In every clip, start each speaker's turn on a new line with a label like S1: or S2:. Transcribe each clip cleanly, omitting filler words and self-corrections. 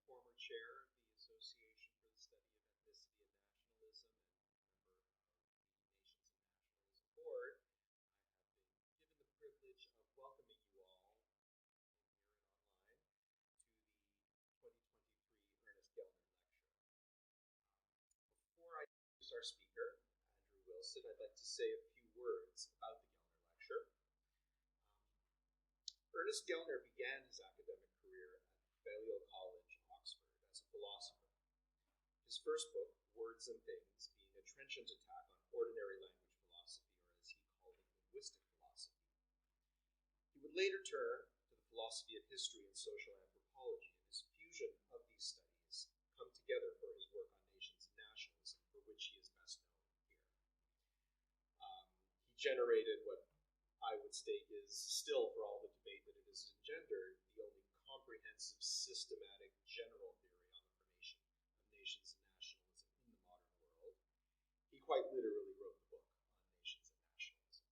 S1: former chair of the Association for the Study of Ethnicity and Nationalism and member of the Nations and Nationalism Board. I have been given the privilege of welcoming you all, both here and online, to the 2023 Ernest Gellner Lecture. Before I introduce our speaker, Andrew Wilson, I'd like to say a few words about the Gellner Lecture. Ernest Gellner began his academic career at Balliol College, Oxford, as a philosopher. His first book, Words and Things, being a trenchant attack on ordinary language philosophy, or as he called it, linguistic philosophy. He would later turn to the philosophy of history and social anthropology, and his fusion of these studies come together for his work on nations and nationalism, for which he is best known here. He generated what I would state is still, for all the debate that it has engendered, the only comprehensive, systematic, general theory on the formation of nations and nationalism in the modern world. He quite literally wrote the book on nations and nationalism.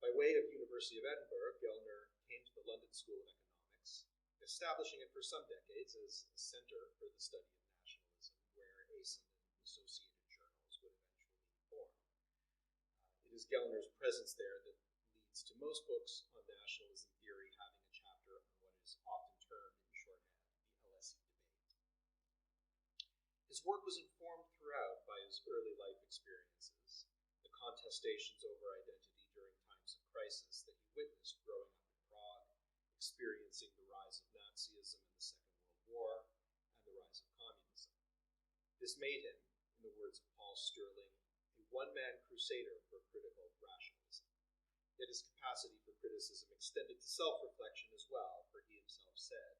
S1: By way of University of Edinburgh, Gellner came to the London School of Economics, establishing it for some decades as a centre for the study of nationalism, where ASEN and associated journals would eventually be formed. It is Gellner's presence there that leads to most books on nationalism theory having a chapter on what is often termed in shorthand the LSE debate. His work was informed throughout by his early life experiences, the contestations over identity during times of crisis that he witnessed growing up in Prague, experiencing the rise of Nazism and the Second World War, and the rise of communism. This made him, in the words of Paul Stirling, a one-man crusader for critical rationalism. Yet his capacity for criticism extended to self-reflection as well, for he himself said,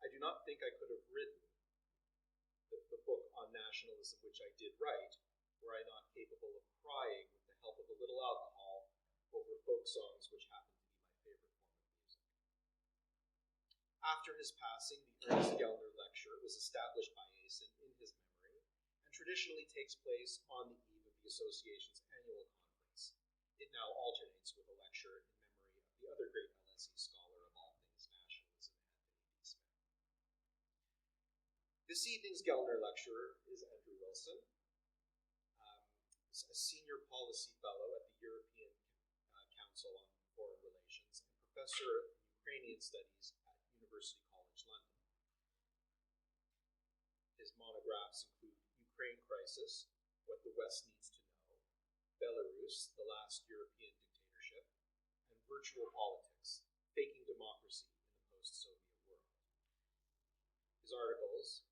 S1: "I do not think I could have written the book on nationalism which I did write, were I not capable of crying with the help of a little alcohol over folk songs which happen to be my favorite form of music." After his passing, the Ernest Gellner Lecture was established by ASEN in his memory, and traditionally takes place on the eve of the association's annual conference. It now alternates with a lecture in memory of the other great LSE scholar of all things nationalism, Anthony D. Smith. This evening's Gellner lecturer is Andrew Wilson, a senior policy fellow at the European Council on Foreign Relations and professor of Ukrainian Studies at University College London. His monographs include Ukraine Crisis, What the West Needs to Know, Belarus, The Last European Dictatorship, and Virtual Politics, Faking Democracy in the Post-Soviet World. His articles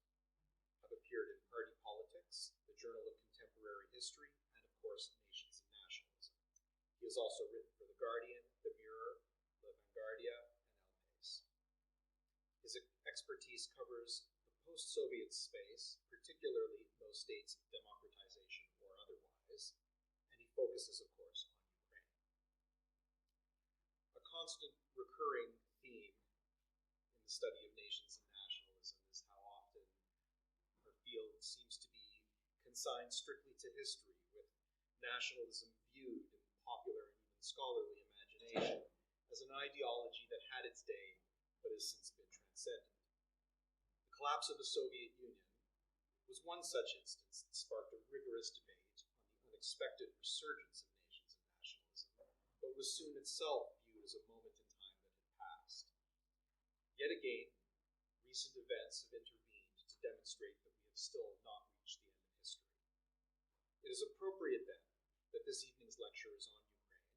S1: have appeared in Party Politics, the Journal of Contemporary History, and of course, Nations and Nationalism. He has also written for The Guardian, The Mirror, La Vanguardia, and El País. His expertise covers the post-Soviet space, particularly those states' democratization or otherwise, and he focuses, of course, on Ukraine. A constant recurring theme in the study of nations and nationalism is how often our field seems to be consigned strictly to history, with nationalism viewed in popular and even scholarly imagination as an ideology that had its day but has since been transcended. The collapse of the Soviet Union was one such instance that sparked a rigorous debate on the unexpected resurgence of nations and nationalism, but was soon itself viewed as a moment in time that had passed. Yet again, recent events have intervened to demonstrate that we have still not reached the end of history. It is appropriate then that this evening's lecture is on Ukraine,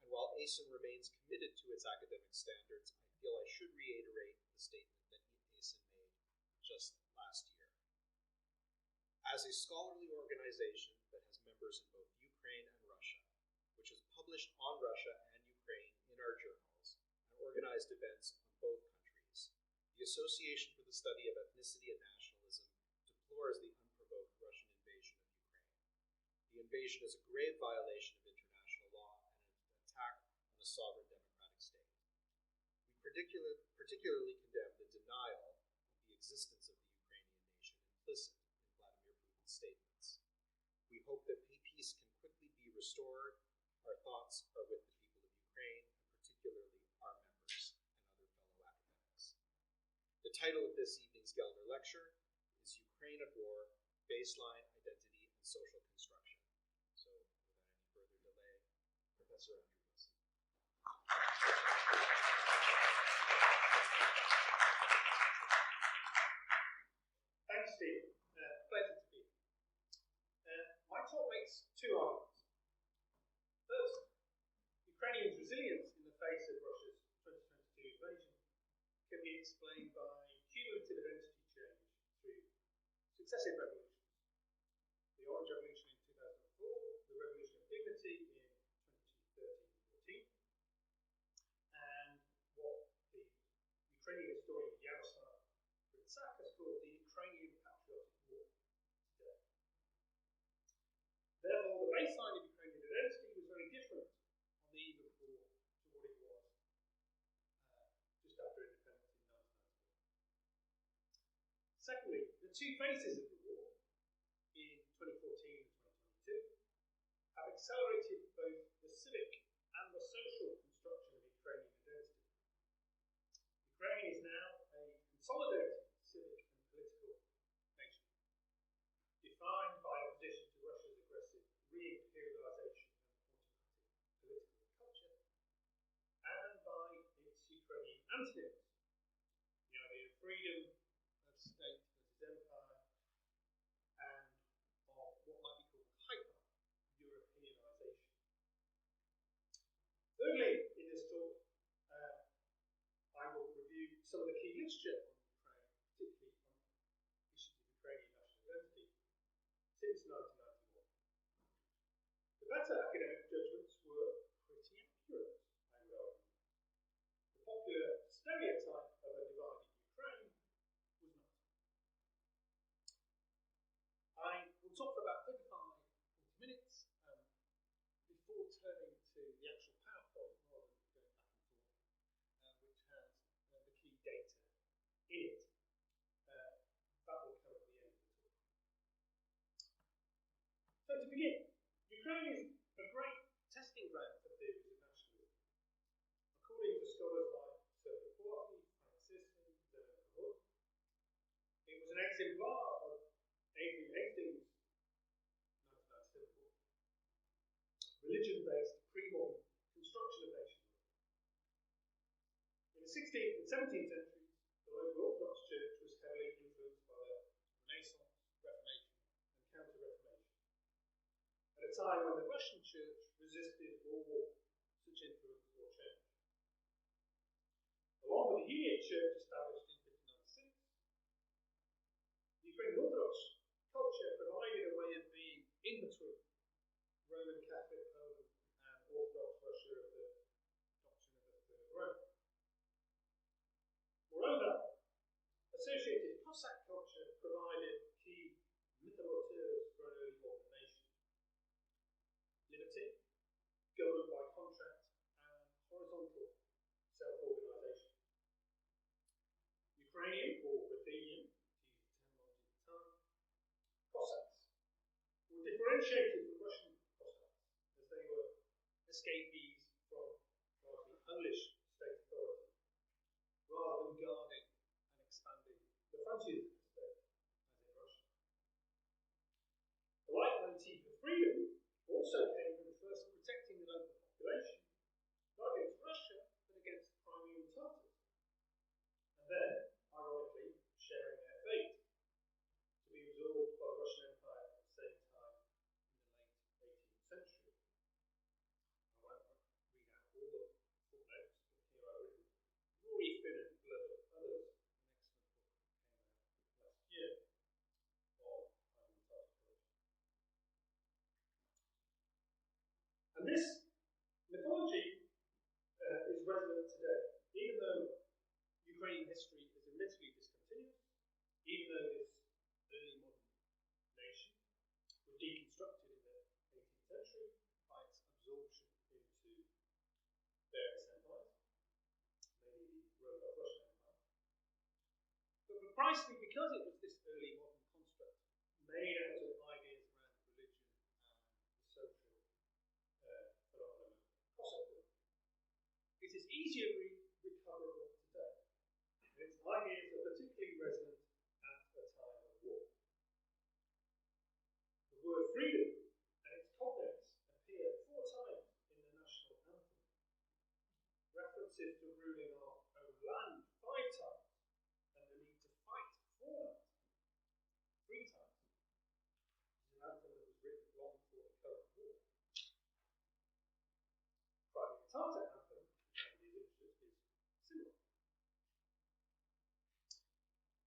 S1: and while ASEN remains committed to its academic standards, I feel I should reiterate the statement that ASEN made just last year. As a scholarly organization that has members in both Ukraine and Russia, which has published on Russia and Ukraine in our journals and organized events on both countries, the Association for the Study of Ethnicity and Nationalism deplores the unprovoked Russian invasion of Ukraine. The invasion is a grave violation of international law and an attack on a sovereign democratic state. We particularly condemn the denial of the existence of the Ukrainian nation implicit in Vladimir Putin's statements. We hope that peace can quickly be restored. Our thoughts are with the people of Ukraine, and particularly our members and other fellow academics. The title of this evening's Gellner lecture is Ukraine at War, Baseline, Identity, and Social Construction. So without any further delay, Professor Andrew Wilson.
S2: Thanks, Steve. Pleasure to be here. My talk makes two arguments. First, Ukrainians' resilience in the face of Russia's 2022 invasion can be explained by cumulative identity change through successive revolutions. The Orange Revolution in 2004, the Revolution of Dignity in 2013-14, and what the Ukrainian historian Yaroslav Gritsak has called the Ukrainian Patriotic War today. Therefore, the baseline of Ukrainian identity was very different on the eve of war to what it was just after independence in 1991. Secondly, the two phases of the war in 2014 and 2022 have accelerated both the civic and the social construction of Ukrainian identity. Ukraine is now a consolidated civic and political nation, defined by opposition to Russia's aggressive re-imperialization and autocratic political culture, and by its Ukrainian antonyms, the idea of freedom, of state versus empire, and of what might be called hyper-Europeanization. Thirdly, in this talk, I will review some of the key literature on Ukraine, particularly on issues of Ukrainian national identity, since 1991. The better academic judgments were pretty accurate, I would argue. The popular stereotype of a divided Ukraine was not. I will talk for about 35-40 minutes before turning to the actual PowerPoint rather than going back and forth, which has the key data in it. That will come at the end of the talk. So to begin, Ukraine is a great testing ground for theories of nationalism. According to scholars like ASEN, it was an exemplar of Adrian Hastings' 1997 book, religion-based pre-modern construction of nationhood. In the 16th and 17th centuries, the local Orthodox Church was heavily influenced by the Renaissance, Reformation, and Counter-Reformation, at a time when the Russian Church resisted all such influence or change. Along with the Uniate Church established in 1596, the Ukrainian Orthodox culture provided a way of being in between Roman Catholic Poland and Orthodox Russia of the doctrine of the Third Rome. Moreover, associated Cossack culture provided key mythomoteurs for an early modern nation: liberty, government by contract, and horizontal self-organization. Ukrainian, or Ruthenian, to use the terminology of the time, Cossacks were differentiated from Russian Cossacks as they were escapees from largely Polish state authority, rather than guarding and expanding the frontiers of the state, as in Russia. The leitmotif of freedom also came from first protecting the local population, not against Russia, but against Crimean Tatars, and then, ironically, sharing their fate, to be absorbed by the Russian Empire at the same time in the late 18th century. I won't read out all the footnotes, but here I've written Rory Finn and Blood of Others, an excellent book that came out last year on Crimean Tatar culture. And this mythology is resonant today, even though Ukrainian history is admittedly discontinuous, even though this early modern nation was deconstructed in the 18th century by its absorption into various empires, mainly the Roman Russian Empire. But precisely because it was this early modern construct made out of ideas around religion and the social phenomenon of Cossackdom, it is easier recoverable today. And its ideas are particularly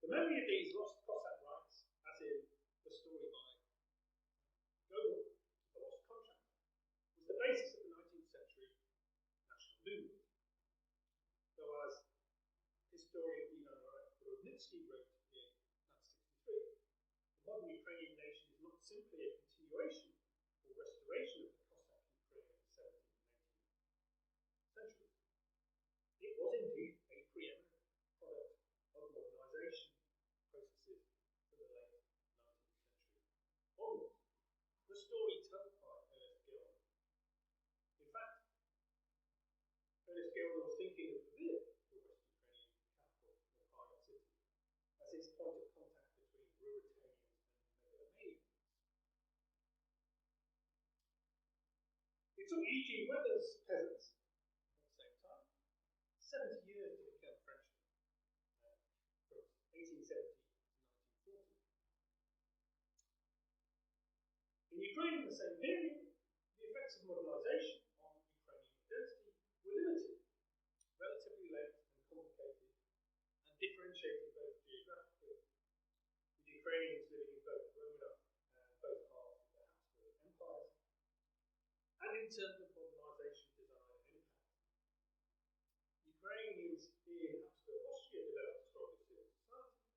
S2: The memory of these lost Cossack rights, as in the story by Gellner, The Lost Contract, was the basis of the 19th century national movement. Though, as historian Ivan Rodnitsky wrote in 1963, the modern Ukrainian nation is not simply a continuation or restoration of the Cossack Ukraine of the 17th and 18th centuries. It was indeed a preeminent product of modernisation processes from the late 19th century onwards. The story told by Ernest Gellner. In fact, Ernest Gellner was thinking of Lviv, the West Ukrainian capital or private city, as his point of contact between Ruritanians and Megalomanians. It took Eugene Weber's peasants, at the same time, 70 years to become Frenchmen, from 1870 to 1940. In Ukraine, in the same period, the effects of modernisation on Ukrainian identity were limited, relatively late and complicated, and differentiated both geographically, with Ukrainians living in both Romanov and both halves of the Habsburg empires, and in terms of modernisation design and impact. Ukrainians in Habsburg Austria developed a stronger civil society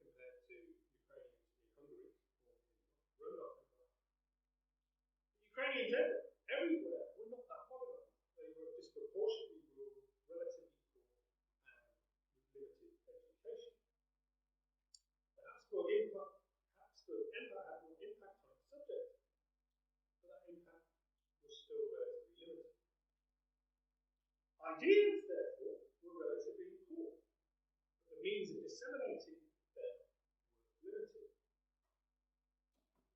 S2: compared to Ukrainians in Hungary or in the Romanov Empire. The Ukrainians everywhere were not that modernised. They were disproportionately rural, relatively poor, and with limited education. The Habsburg Empire had more impact on its subject, but that impact was still relatively limited. Ideas, therefore, were relatively important, but the means of disseminating them were limited.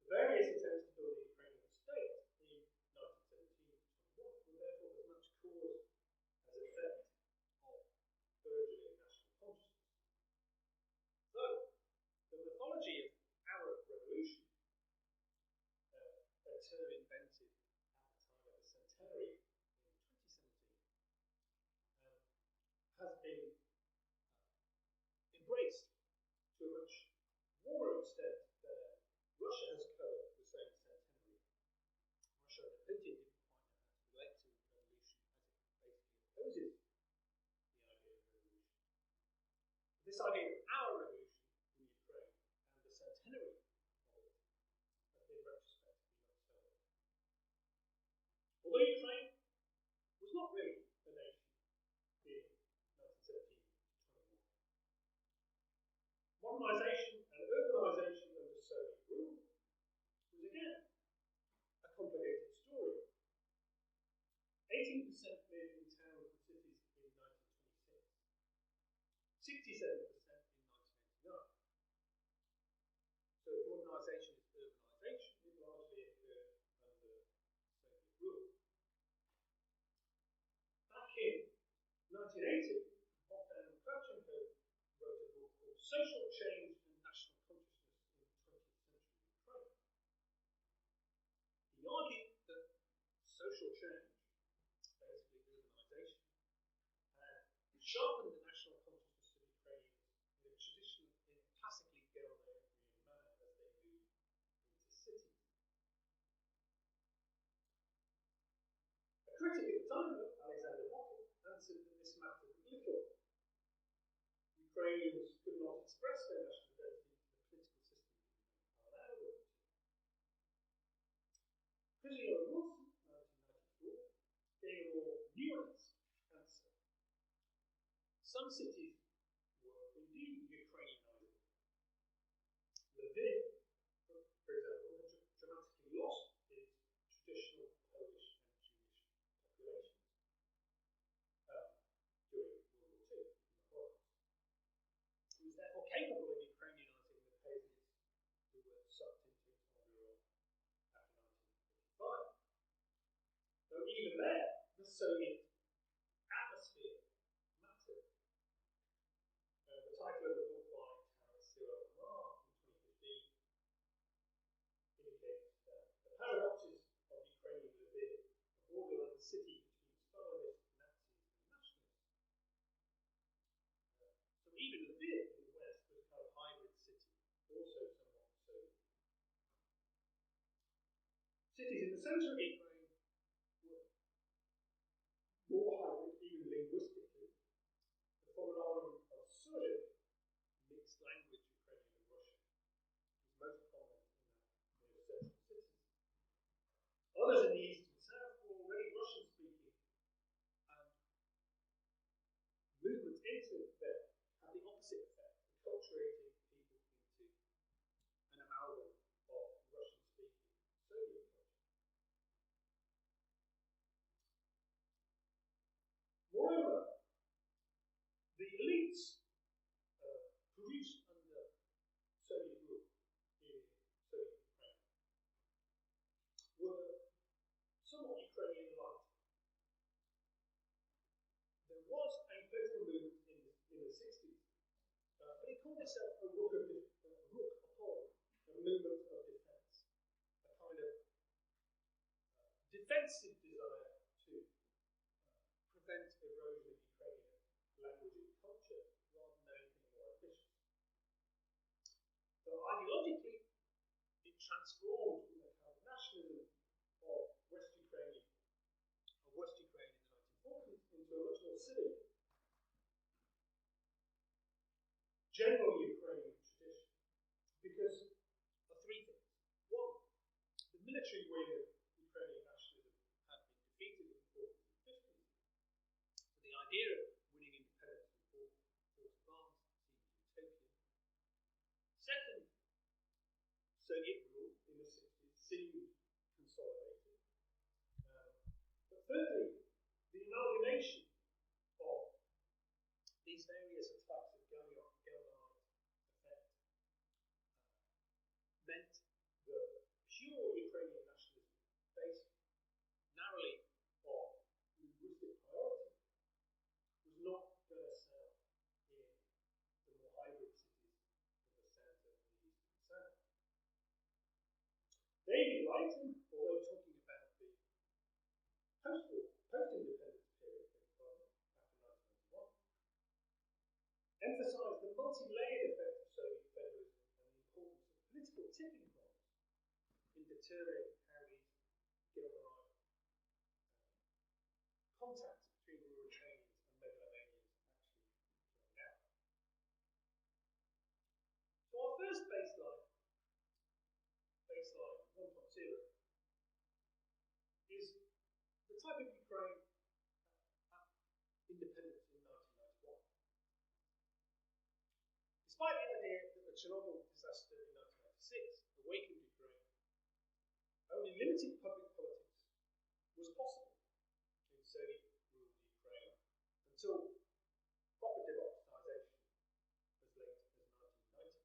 S2: The various attempts to build a Ukrainian state in 1917 to 21 were therefore as much cause as effect of burgeoning national consciousness. So, the mythology of Arab revolution, a term invented at the time of the centenary in 2017, has been embraced to a much more extent than Russia has covered the same centenary. Russia and Putin didn't quite know how to relate to revolution, as it basically opposes the idea of revolution. This idea of our revolution in Ukraine and the centenary of it has been retrospectively not so. Although Ukraine was not really a nation in 1917 to 21, modernisation and urbanisation under Soviet rule was again a complicated story. 18% lived in towns and cities in 1926, 67% in 1989. So if modernisation is urbanisation, it largely occurred under Soviet rule. Back in 1980, Bogdan Kravchenko wrote a book called Social Change and National Consciousness in 20th Century Ukraine. He argued that social change, basically urbanisation, had sharpened the national consciousness of Ukrainians in a classically Gellnerian manner as they moved into cities. A critic at the time, Alexander Mockle, answered that this mattered little. Ukrainians could not express their national identity because the political system didn't allow them to. Krizio and Wilson, 1994, gave a more nuanced answer. Some cities were indeed Ukrainianizing. Lviv, for example, had dramatically lost its traditional Polish and Jewish populations during World War II and the Holocaust. It was therefore capable of Ukrainianizing the peasants who were sucked into its environment after 1945. Though even there, the Soviet atmosphere mattered. The title of the book by Taras Sirov in 2015 indicates the paradoxes of Ukrainian Lviv, a borderland city between Stalinists, Nazis, and nationalists. So even Lviv the centre of Ukraine were more hybrid, even linguistically. The phenomenon of sort mixed language Ukrainian and Russian is most common in those central cities. Others in the east and south were already Russian speaking, and movements into them had the opposite effect, acculturating people into an amalgam of Russian speaking Soviet culture. Moreover, the elites produced under Soviet rule in Soviet Ukraine were somewhat Ukrainian light. There was a political movement in the 60s, but it called itself a Rukh Opor, a movement of defense, a kind of defensive desire to prevent erosion of Ukrainian language and culture rather than anything more ambitious. So ideologically, it transformed from the kind of nationalism of West Ukraine in the 1940s into a much more civic, general Ukrainian tradition because of three things. One, the military wing of Ukrainian nationalism had been defeated in the 40s and 50s. So the idea of winning independence from force of arms seemed utopian. Second, Soviet rule in the 60s seemed consolidated. But thirdly, the amalgamation of these various types of Gellner effect meant that pure Ukrainian nationalism, based narrowly on linguistic priority, was not going to sell in the more hybrid cities of the centre and the east and south. David Lighton, although talking about the post-independence period after 1991, emphasised the multi-layered effect of Soviet federalism and the importance of political tipping points in determining how these Gellnerite contacts between Ruritanians and Megalomanians actually played out. So our first baseline 1.0, is the type of Ukraine at independence in 1991. Despite the idea that the Chernobyl disaster in 1996 awakened Ukraine, only limited public politics was possible in Soviet-ruled Ukraine until proper democratization as late as 1990.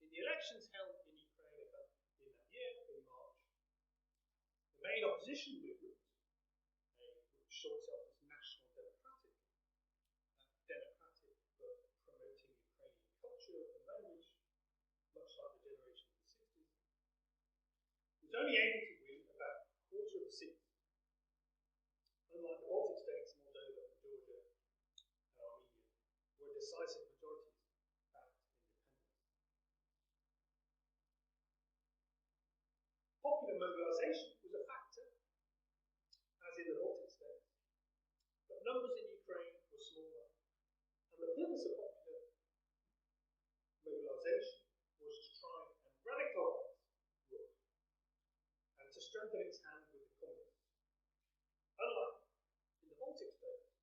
S2: In the elections held in Ukraine in that year, in March, the main opposition movement, which saw itself as national democratic but promoting Ukrainian culture and language, much like the generation of the 60s, was only able to win about a quarter of the seats. Unlike the Baltic states, Moldova and Georgia and Armenia, were decisive majorities backed independence. Popular mobilization was a factor, as in the Baltic states, but numbers in Ukraine were smaller, and the purpose of popular mobilization was to try and radicalize Russia and to strengthen its hand with the communists. Unlike in the Baltic states,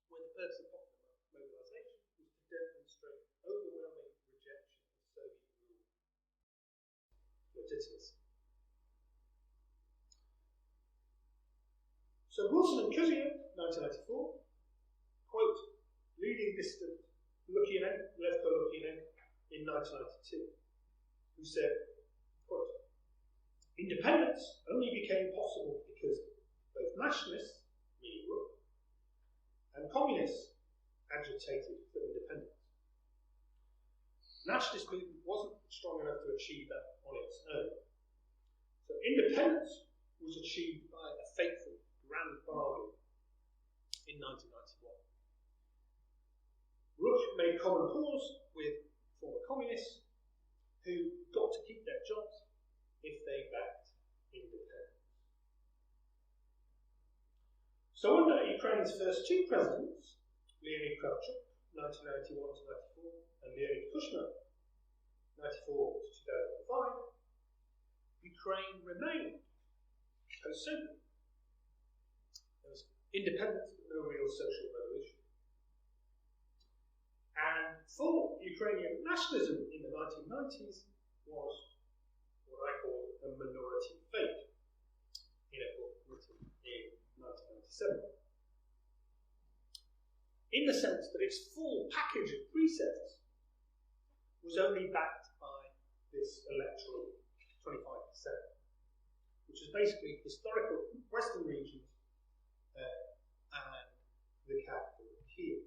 S2: where the purpose of popular mobilization was to demonstrate overwhelming rejection of Soviet rule legitimacy. So Wilson and Kuziev, 1994, quote, leading dissident Levko Lukianenko in 1992, who said, quote, independence only became possible because both nationalists, meaning Rukh, and communists agitated for independence. Nationalist movement wasn't strong enough to achieve that on its own. So independence was achieved by a fateful grand bargain in 1991. Rukh made common cause with former communists who got to keep their jobs if they So under Ukraine's first two presidents, Leonid Kravchuk, 1991 to 94, and Leonid Kushma, 94 to 2005, Ukraine remained post-Soviet. There was independence but no real social revolution. And for Ukrainian nationalism in the 1990s was what I call a minority fate in a book written in 1997. In the sense that its full package of precepts was only backed by this electoral 25%, which is basically historical Western regions and the capital Kiev.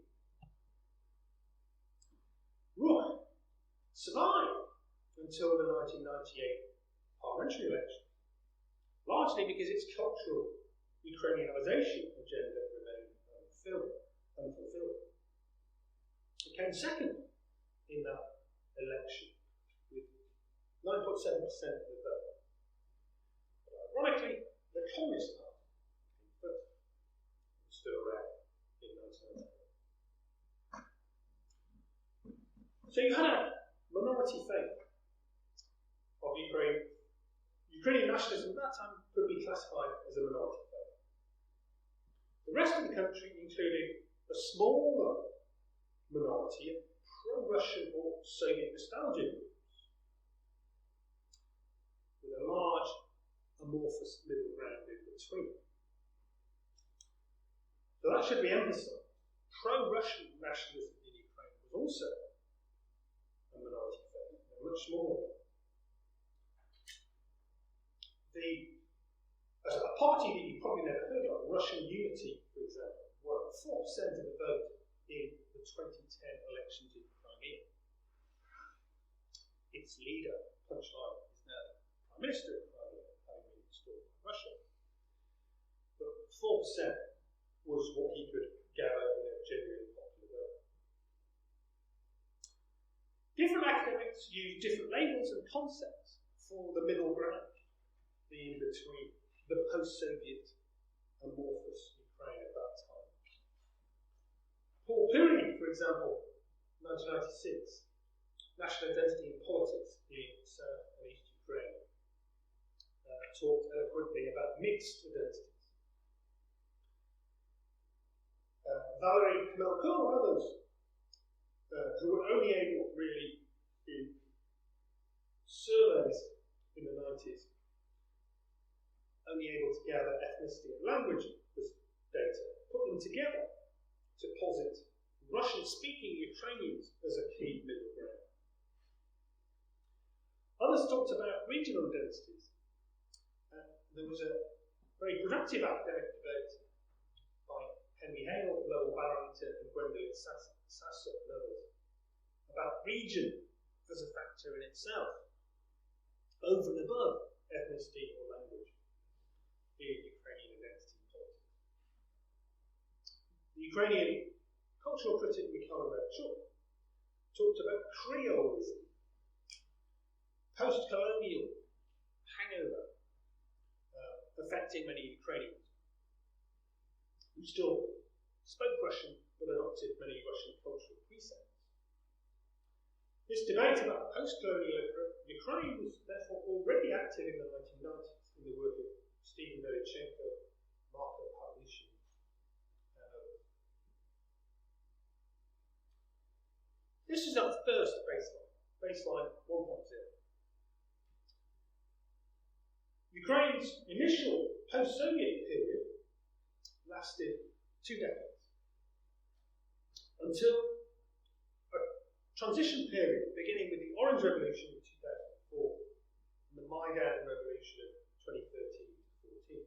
S2: Ruch survived until the 1998 parliamentary election, largely because its cultural Ukrainianization agenda remained unfulfilled. It came second in that election with 9.7% of the vote. But ironically, the Communist Party came first, still around in 1998. So you had a minority faith of Ukraine. Ukrainian nationalism at that time could be classified as a minority faith. The rest of the country included a smaller minority of pro-Russian or Soviet nostalgia groups, with a large amorphous middle ground in between. So that should be emphasised. Pro-Russian nationalism in Ukraine was also a minority faith, much smaller. A party that you probably never heard of, Russian Unity, for example, won 4% of the vote in the 2010 elections in Crimea. Its leader, Punchline, is now Prime Minister of Crimea, having been installed by Russia. But 4% was what he could gather in a genuinely popular vote. Different academics use different labels and concepts for the middle ground, the in-between, the post-Soviet amorphous Ukraine at that time. Paul Puri, for example, 1996, National Identity and Politics in South and East Ukraine, talked eloquently about mixed identities. Valery Khmelko and others, who were only able, really, in surveys in the 90s, only able to gather ethnicity and language as data, put them together to posit Russian-speaking Ukrainians as a key middle ground. Others talked about regional identities. There was a very productive academic debate by Henry Hale, Lowell Barrington, and Gwendolyn Sasso and others about region as a factor in itself, over and above ethnicity or language in Ukrainian identity politics. The Ukrainian cultural critic Mikhail Revchuk talked about Creolism, post-colonial hangover affecting many Ukrainians who still spoke Russian but adopted many Russian cultural precepts. This debate about post-colonial Ukraine was therefore already active in the 1990s in the work of Stephen Velichenko, Marko Pavlishin, and others. This is our first baseline 1.0. Ukraine's initial post-Soviet period lasted 2 decades, until a transition period beginning with the Orange Revolution in 2004 and the Maidan Revolution of 2013-14.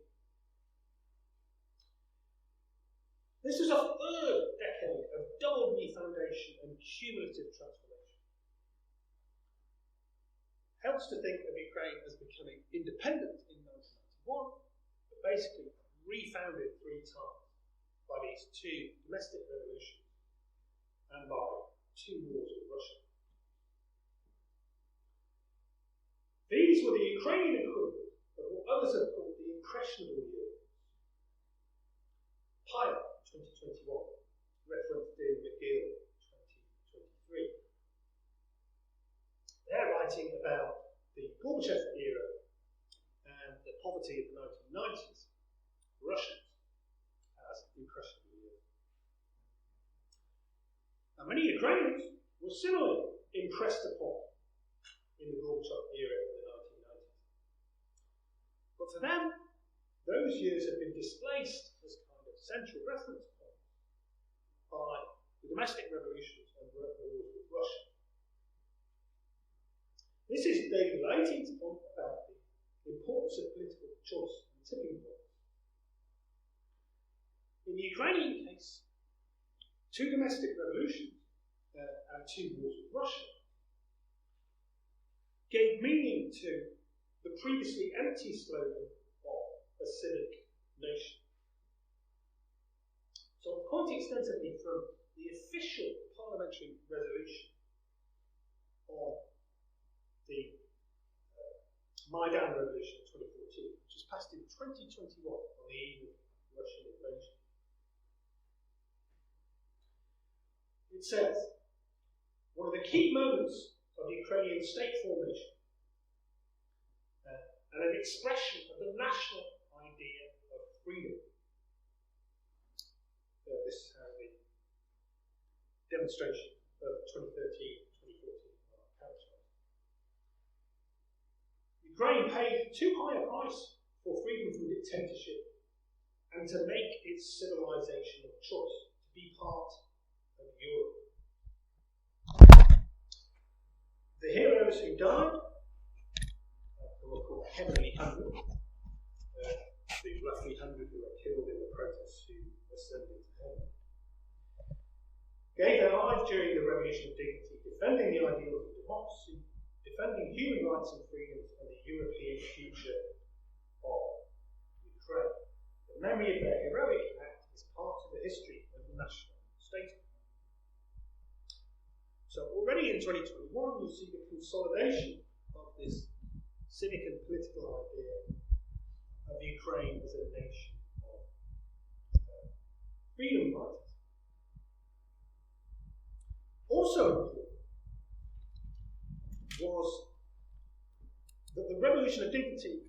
S2: This was a third decade of double refoundation and cumulative transformation. Helps to think of Ukraine as becoming independent in 1991, but basically refounded 3 times by these 2 domestic revolutions and by 2 wars with Russia. These were the Ukrainian equivalent of what others have called the impressionable years. Pilot 2021, referenced in McGill 2023. They're writing about the Gorbachev era and the poverty of the 1990s. Russians as impressionable years. And many Ukrainians were similarly impressed upon in the Gorbachev era in the 1990s. But for them, those years have been displaced as kind of central reference points by the domestic revolutions and wars with Russia. This is David Leighton's point about the importance of political choice and tipping points. In the Ukrainian case, two domestic revolutions and two wars with Russia gave meaning to the previously empty slogan of a civic nation. So I'm quoting extensively from the official parliamentary resolution of the Maidan Revolution of 2014, which was passed in 2021 on the eve of Russian invasion. It says, one of the key moments of Ukrainian state formation and an expression of the national idea of freedom. This is how the demonstration of 2013-2014 are characterized. Ukraine paid too high a price for freedom from dictatorship and to make its civilizational choice to be part of Europe. The heroes who died, who were called the Heavenly 100, the roughly 100 who were killed in the protests who ascended to heaven, gave their lives during the Revolution of Dignity, defending the ideals of democracy, defending human rights and freedoms, and the European future of Ukraine. The memory of their heroic act is part of the history of the national state. So already in 2021, you see the consolidation of this civic and political idea of Ukraine as a nation of freedom fighters. Also important was that the Revolution of Dignity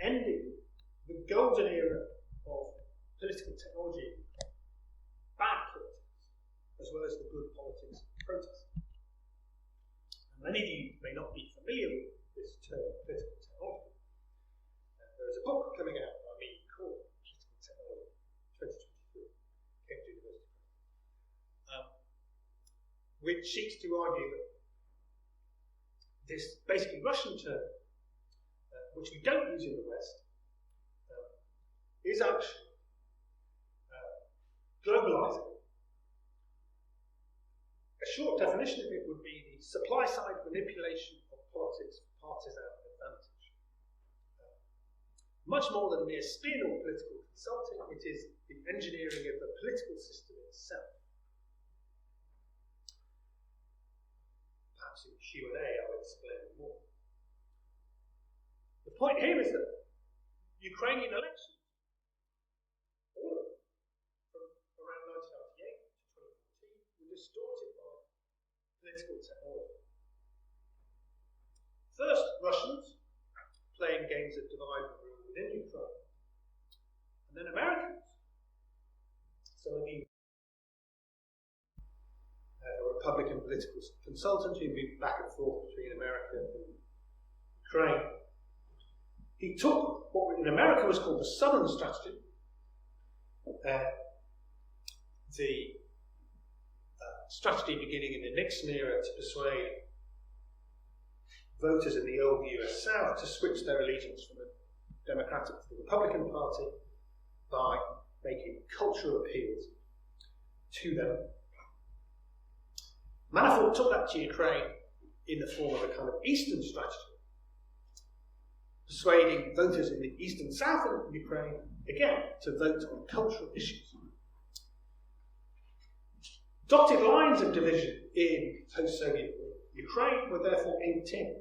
S2: ended the golden era of political technology, bad politics, as well as the good politics of protest. And many of you may not be familiar with this term, political technology. There is a book coming out by me called Political Technology, 2023, Cambridge University, which seeks to argue that this basically Russian term, which we don't use in the West, is actually globalizing. A short definition of it would be the supply-side manipulation of politics for partisan advantage. Much more than mere spin or political consulting, it is the engineering of the political system itself. Perhaps in Q&A I'll explain more. The point here is that Ukrainian elections, all of them, from around 1998 to 2014, were distorted by political technology. First, Russians playing games of divide and rule within Ukraine, and then Americans. Some of you a Republican political consultant who moved back and forth between America and Ukraine. He took what in America was called the Southern Strategy, the strategy beginning in the Nixon era to persuade voters in the old US South to switch their allegiance from the Democratic to the Republican Party by making cultural appeals to them. Manafort took that to Ukraine in the form of a kind of Eastern strategy, persuading voters in the eastern south of Ukraine, again, to vote on cultural issues. Dotted lines of division in post-Soviet Ukraine were therefore inked in.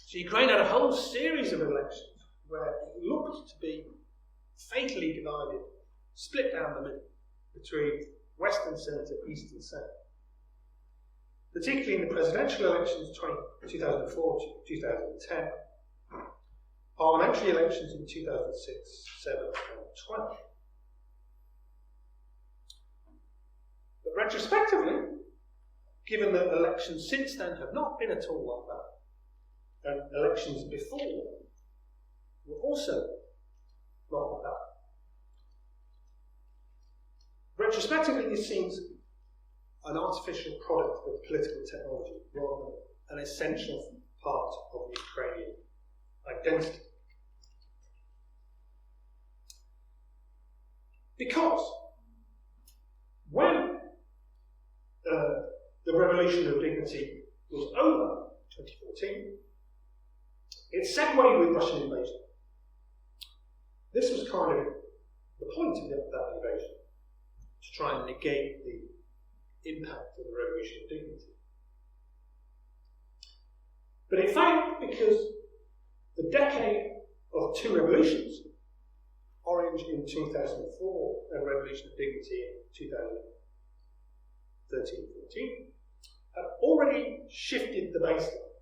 S2: So Ukraine had a whole series of elections where it looked to be fatally divided split down the middle between Western centre, Eastern centre. Particularly in the presidential elections 2004 to 2010, parliamentary elections in 2006, 7 and 12. But retrospectively, given that elections since then have not been at all like that, and elections before were also not like that, retrospectively this seems an artificial product of political technology rather than an essential part of the Ukrainian identity. Because when the Revolution of Dignity was over in 2014, it segued with Russian invasion. This was kind of the point of that invasion, to try and negate the impact of the Revolution of Dignity. But it failed because the decade of two revolutions, Orange in 2004 and Revolution of Dignity in 2013-14, had already shifted the baseline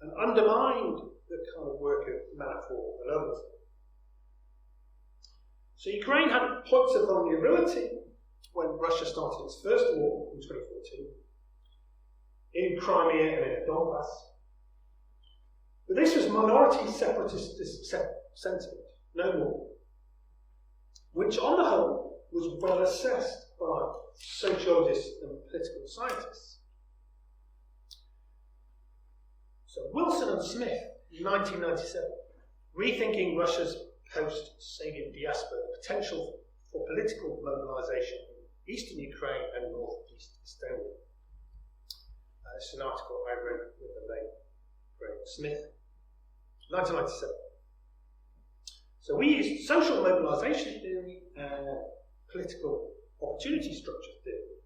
S2: and undermined the kind of work of Manafort and others. So Ukraine had points of vulnerability when Russia started its first war in 2014, in Crimea and in Donbass. But this was minority separatist sentiment, no more, which on the whole was well assessed by sociologists and political scientists. So Wilson and Smith, in 1997, rethinking Russia's post-Soviet diaspora, the potential for political mobilization in eastern Ukraine and northeast Estonia. This is an article I read with the name Graham Smith, 1997. So we used social mobilization theory and political opportunity structure theory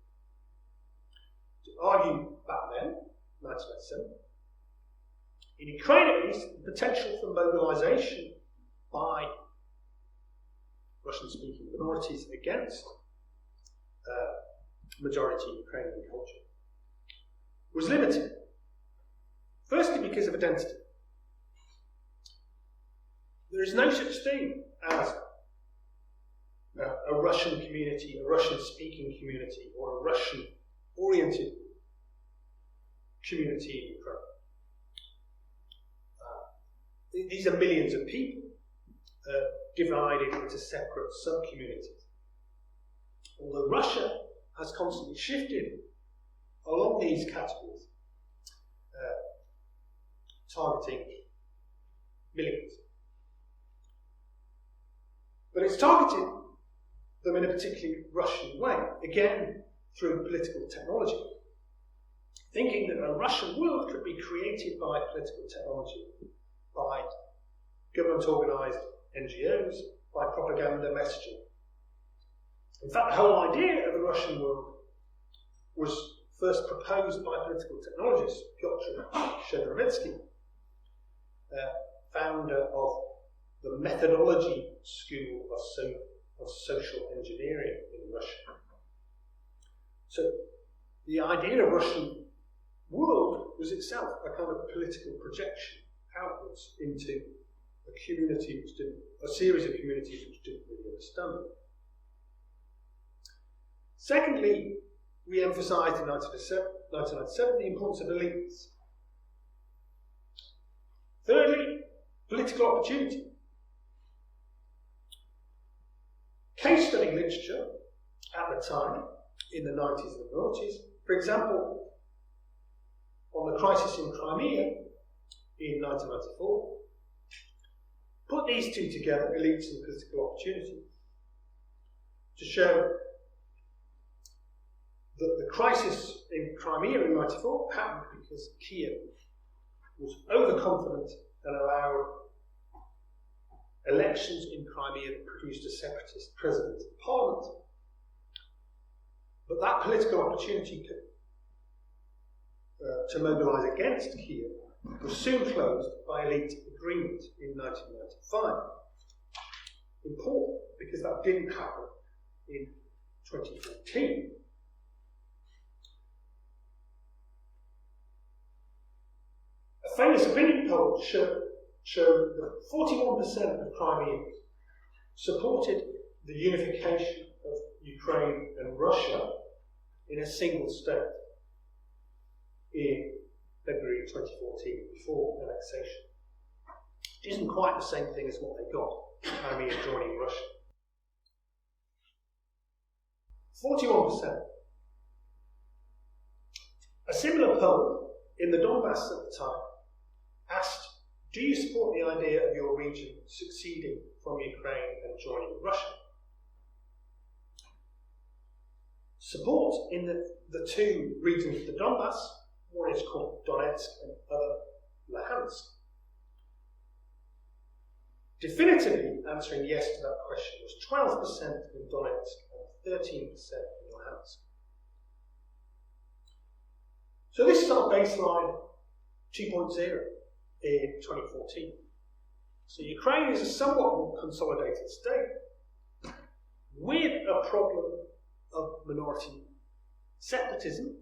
S2: to argue back then, 1997, in Ukraine at least, the potential for mobilization by Russian-speaking minorities against majority Ukrainian culture was limited. Firstly, because of identity. There is no such thing as a Russian community, a Russian-speaking community, or a Russian-oriented community in Ukraine. These are millions of people divided into separate sub-communities. Although Russia has constantly shifted along these categories, targeting millions. But it's targeted them in a particularly Russian way, again through political technology, thinking that a Russian world could be created by political technology, by government-organised NGOs, by propaganda messaging. In fact, the whole idea of a Russian world was first proposed by political technologist Piotr Shchedrovitsky, founder of the methodology school of social engineering in Russia. So the idea of Russian world was itself a kind of political projection outwards into a series of communities which didn't really understand it. Secondly, we emphasised in 1997 the importance of elites. Thirdly, political opportunity. Case study literature at the time, in the 90s and the noughties, for example, on the crisis in Crimea in 1994, put these two together, elites and political opportunity, to show that the crisis in Crimea in 1994 happened because Kiev was overconfident and allowed elections in Crimea that produced a separatist president and parliament. But that political opportunity to mobilise against Kiev was soon closed by elite agreement in 1995. Important because that didn't happen in 2014. A famous opinion poll showed that 41% of Crimeans supported the unification of Ukraine and Russia in a single state in February 2014, before annexation. It isn't quite the same thing as what they got, Crimea joining Russia. 41%. A similar poll in the Donbass at the time asked, do you support the idea of your region succeeding from Ukraine and joining Russia? Support in the two regions of the Donbass, one is called Donetsk and other Luhansk. Definitively answering yes to that question was 12% in Donetsk and 13% in Luhansk. So this is our baseline 2.0 in 2014. So Ukraine is a somewhat more consolidated state with a problem of minority separatism,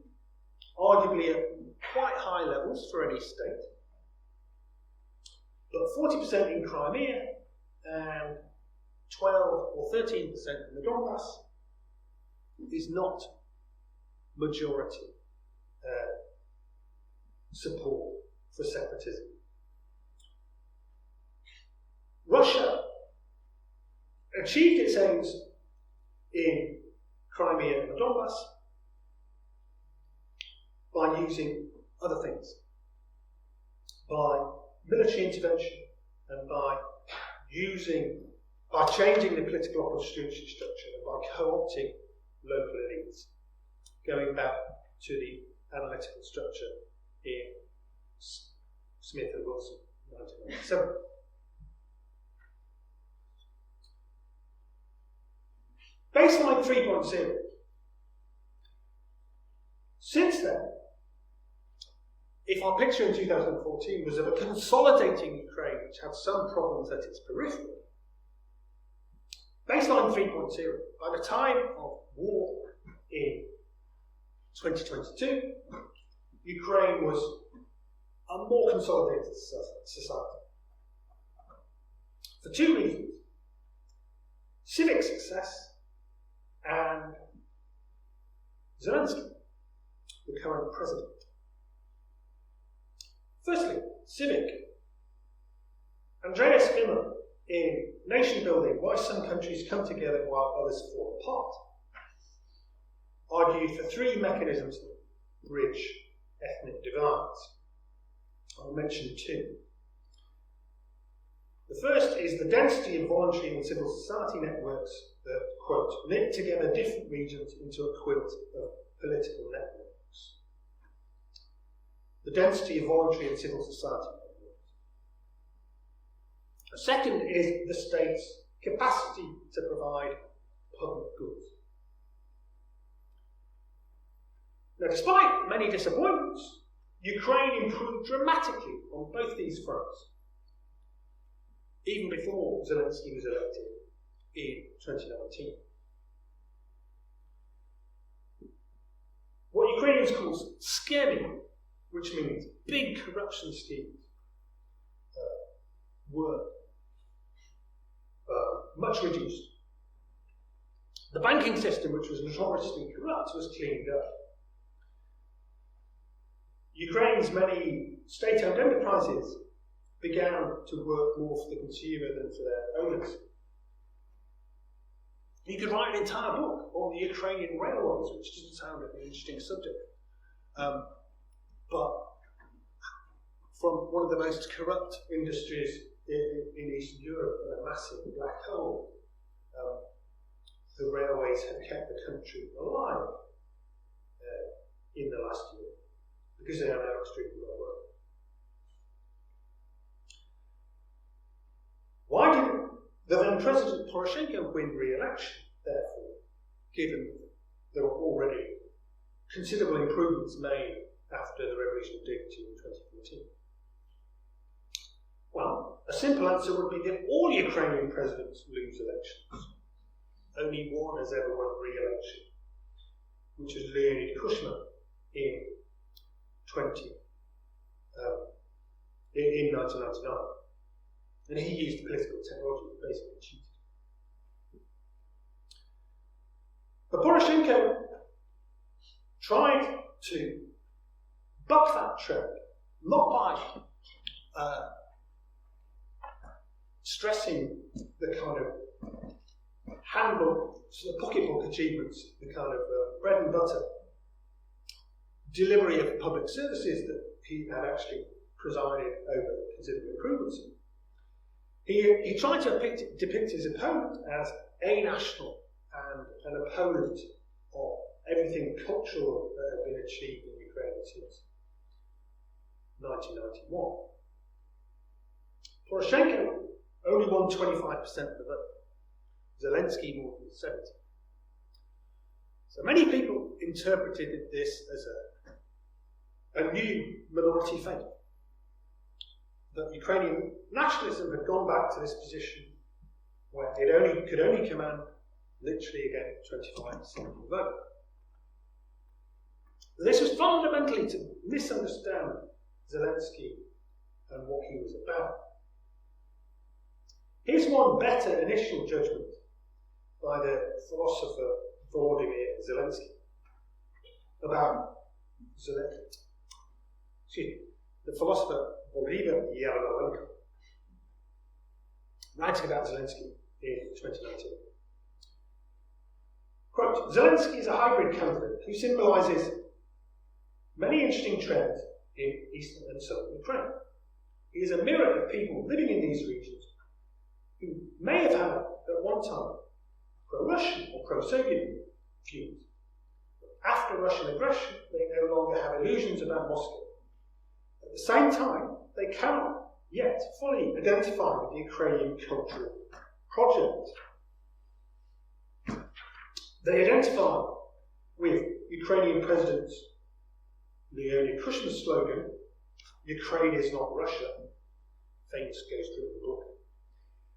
S2: arguably at quite high levels for any state, but 40% in Crimea and 12 or 13% in the Donbass is not majority support for separatism. Russia achieved its aims in Crimea and the Donbass by using other things, by military intervention and by changing the political opportunity structure and by co-opting local elites, going back to the analytical structure in Smith and Wilson, 1997. Baseline 3.0. Since then, if our picture in 2014 was of a consolidating Ukraine which had some problems at its periphery, baseline 3.0, by the time of war in 2022, Ukraine was a more consolidated society. For two reasons: civic success and Zelensky, the current president. Firstly, civic. Andreas Gellner, in Nation Building, Why Some Countries Come Together While Others Fall Apart, argued for three mechanisms that bridge ethnic divides. I'll mention two. The first is the density of voluntary and civil society networks that, quote, knit together different regions into a quilt of political networks. The density of voluntary and civil society networks. The second is the state's capacity to provide public goods. Now, despite many disappointments, Ukraine improved dramatically on both these fronts, even before Zelensky was elected in 2019. What Ukrainians call skimming, which means big corruption schemes, were much reduced. The banking system, which was notoriously corrupt, was cleaned up. Ukraine's many state-owned enterprises began to work more for the consumer than for their owners. You could write an entire book on the Ukrainian railways, which doesn't sound like an interesting subject. But from one of the most corrupt industries in Eastern Europe and a massive black hole, the railways have kept the country alive in the last year, because they are now extremely well run. Why didn't the then President Poroshenko win re-election, therefore, given there were already considerable improvements made after the Revolution of Dignity in 2014? Well, a simple answer would be that all Ukrainian presidents lose elections. only one has ever won re-election, which was Leonid Kushma in 1999. And he used political technology to basically cheat. But Poroshenko tried to buck that trend, not by stressing the kind of handbook, sort of pocketbook achievements, the kind of bread and butter delivery of public services that he had actually presided over considerable improvements. He tried to depict his opponent as a national and an opponent of everything cultural that had been achieved in Ukraine since 1991. Poroshenko only won 25% of the vote. Zelensky more than 70%. So many people interpreted this as a new minority fate. That Ukrainian nationalism had gone back to this position where it could only command literally again 25% of the vote. This was fundamentally to misunderstand Zelensky and what he was about. Here's one better initial judgment by the philosopher Volodymyr Zelensky about Zelensky. The philosopher Volodymyr Zelensky, writing about Zelensky in 2019. Quote, Zelensky is a hybrid candidate who symbolises many interesting trends in eastern and southern Ukraine. He is a mirror of people living in these regions who may have had at one time pro-Russian or pro-Soviet views. After Russian aggression, they no longer have illusions about Moscow. At the same time, they cannot yet fully identify with the Ukrainian cultural project. They identify with Ukrainian President Leonid Kushma's slogan, Ukraine is not Russia, famous ghost-written book.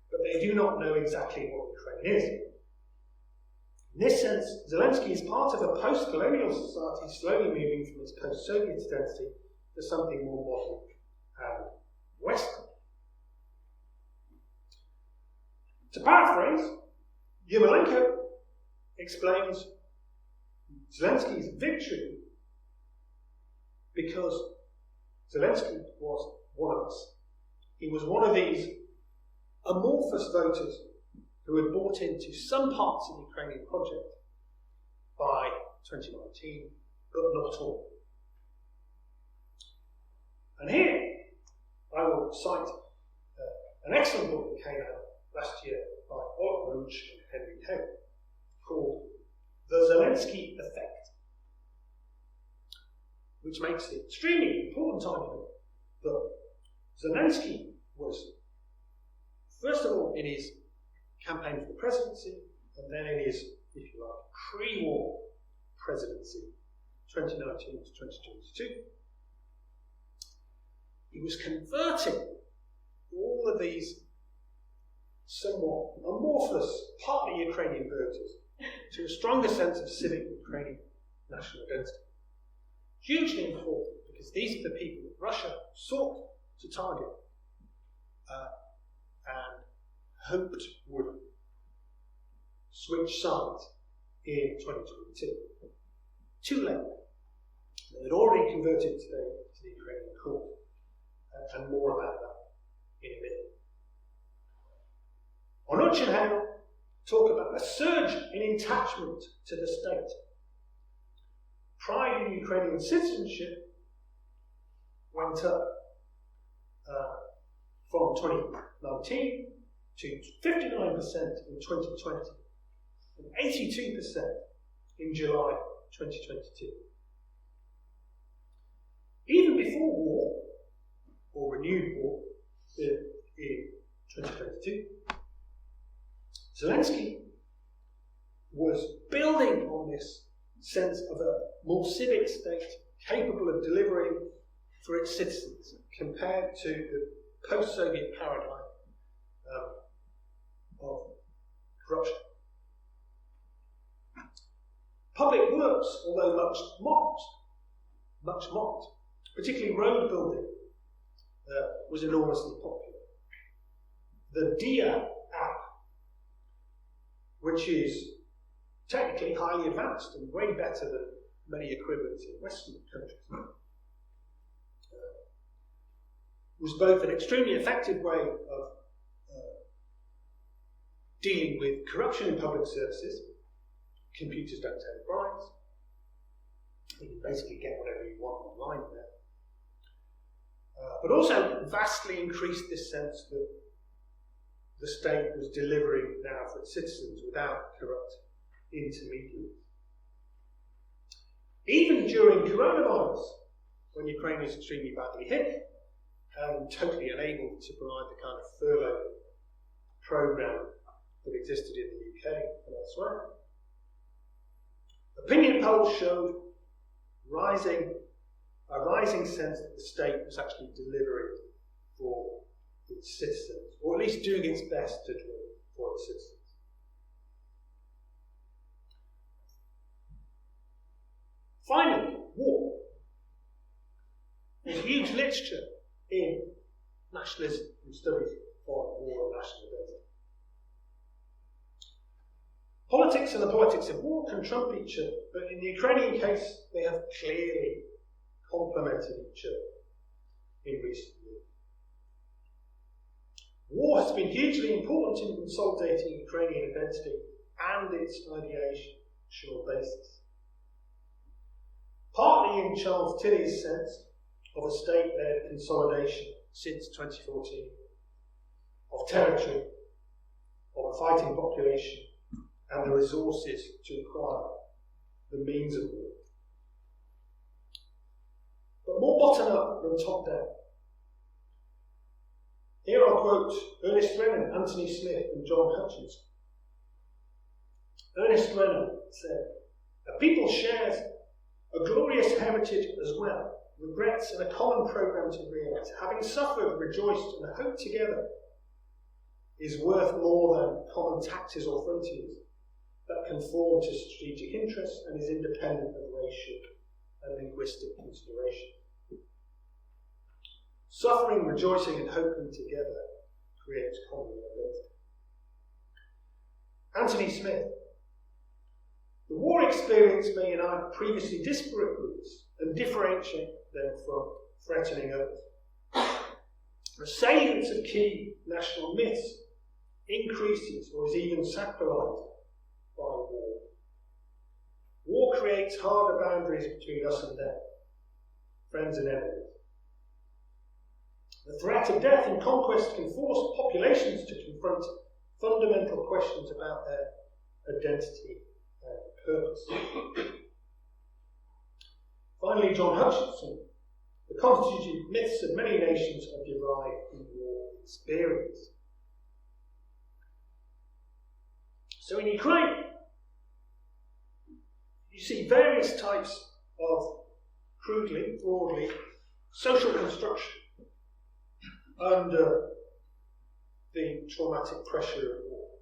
S2: But they do not know exactly what Ukraine is. In this sense, Zelensky is part of a post-colonial society slowly moving from its post-Soviet identity to something more modern and Western. To paraphrase, Yermolenko explains Zelensky's victory because Zelensky was one of us. He was one of these amorphous voters who had bought into some parts of the Ukrainian project by 2019, but not all. And here I will cite an excellent book that came out last year by Oliver Runch and Henry Hay called The Zelensky Effect, which makes the extremely important argument that Zelensky was, first of all, in his campaign for the presidency, and then in his, if you like, pre-war presidency, 2019 to 2022, he was converting all of these somewhat amorphous, partly Ukrainian voters to a stronger sense of civic Ukrainian national identity. Hugely important, because these are the people that Russia sought to target and hoped would switch sides in 2022. Too late. They had already converted to the Ukrainian court, and more about that in a minute. Onuch and Hale talk about a surge in attachment to the state. Pride in Ukrainian citizenship went up from 2019 to 59% in 2020 and 82% in July 2022. Even before war, or renewed war, in 2022, Zelensky was building on this sense of a more civic state capable of delivering for its citizens compared to the post-Soviet paradigm of corruption. Public works, although much mocked, particularly road building, was enormously popular. The DIA app, which is technically highly advanced and way better than many equivalents in Western countries, was both an extremely effective way of dealing with corruption in public services. Computers don't take bribes. You can basically get whatever you want online there. But also vastly increased this sense that the state was delivering now for its citizens without corrupt intermediaries. Even during coronavirus, when Ukraine was extremely badly hit and totally unable to provide the kind of furlough program that existed in the UK and elsewhere, opinion polls showed a rising sense that the state was actually delivering for its citizens, or at least doing its best to deliver for its citizens. Finally, war. There's huge literature in nationalism and studies on war and national identity. Politics and the politics of war can trump each other, but in the Ukrainian case, they have clearly complemented each other in recent years. War has been hugely important in consolidating Ukrainian identity and its ideational basis. Partly in Charles Tilley's sense of a state-led consolidation since 2014, of territory, of a fighting population, and the resources to acquire the means of war. But more bottom-up than top-down. Here I'll quote Ernest Renan, Anthony Smith, and John Hutchinson. Ernest Renan said, "A people shares a glorious heritage as well, regrets and a common programme to realise. Having suffered, rejoiced, and hoped together is worth more than common taxes or frontiers that conform to strategic interests and is independent of racial and linguistic consideration. Suffering, rejoicing, and hoping together creates common identity." Anthony Smith. "The war experience may unite previously disparate groups and differentiate them from threatening others. The salience of key national myths increases or is even sacralised by war. War creates harder boundaries between us and them, friends and enemies. The threat of death and conquest can force populations to confront fundamental questions about their identity and purpose." Finally, John Hutchinson. "The constitutive myths of many nations are derived from war experience." So in Ukraine, you see various types of, crudely, broadly, social construction under the traumatic pressure of war.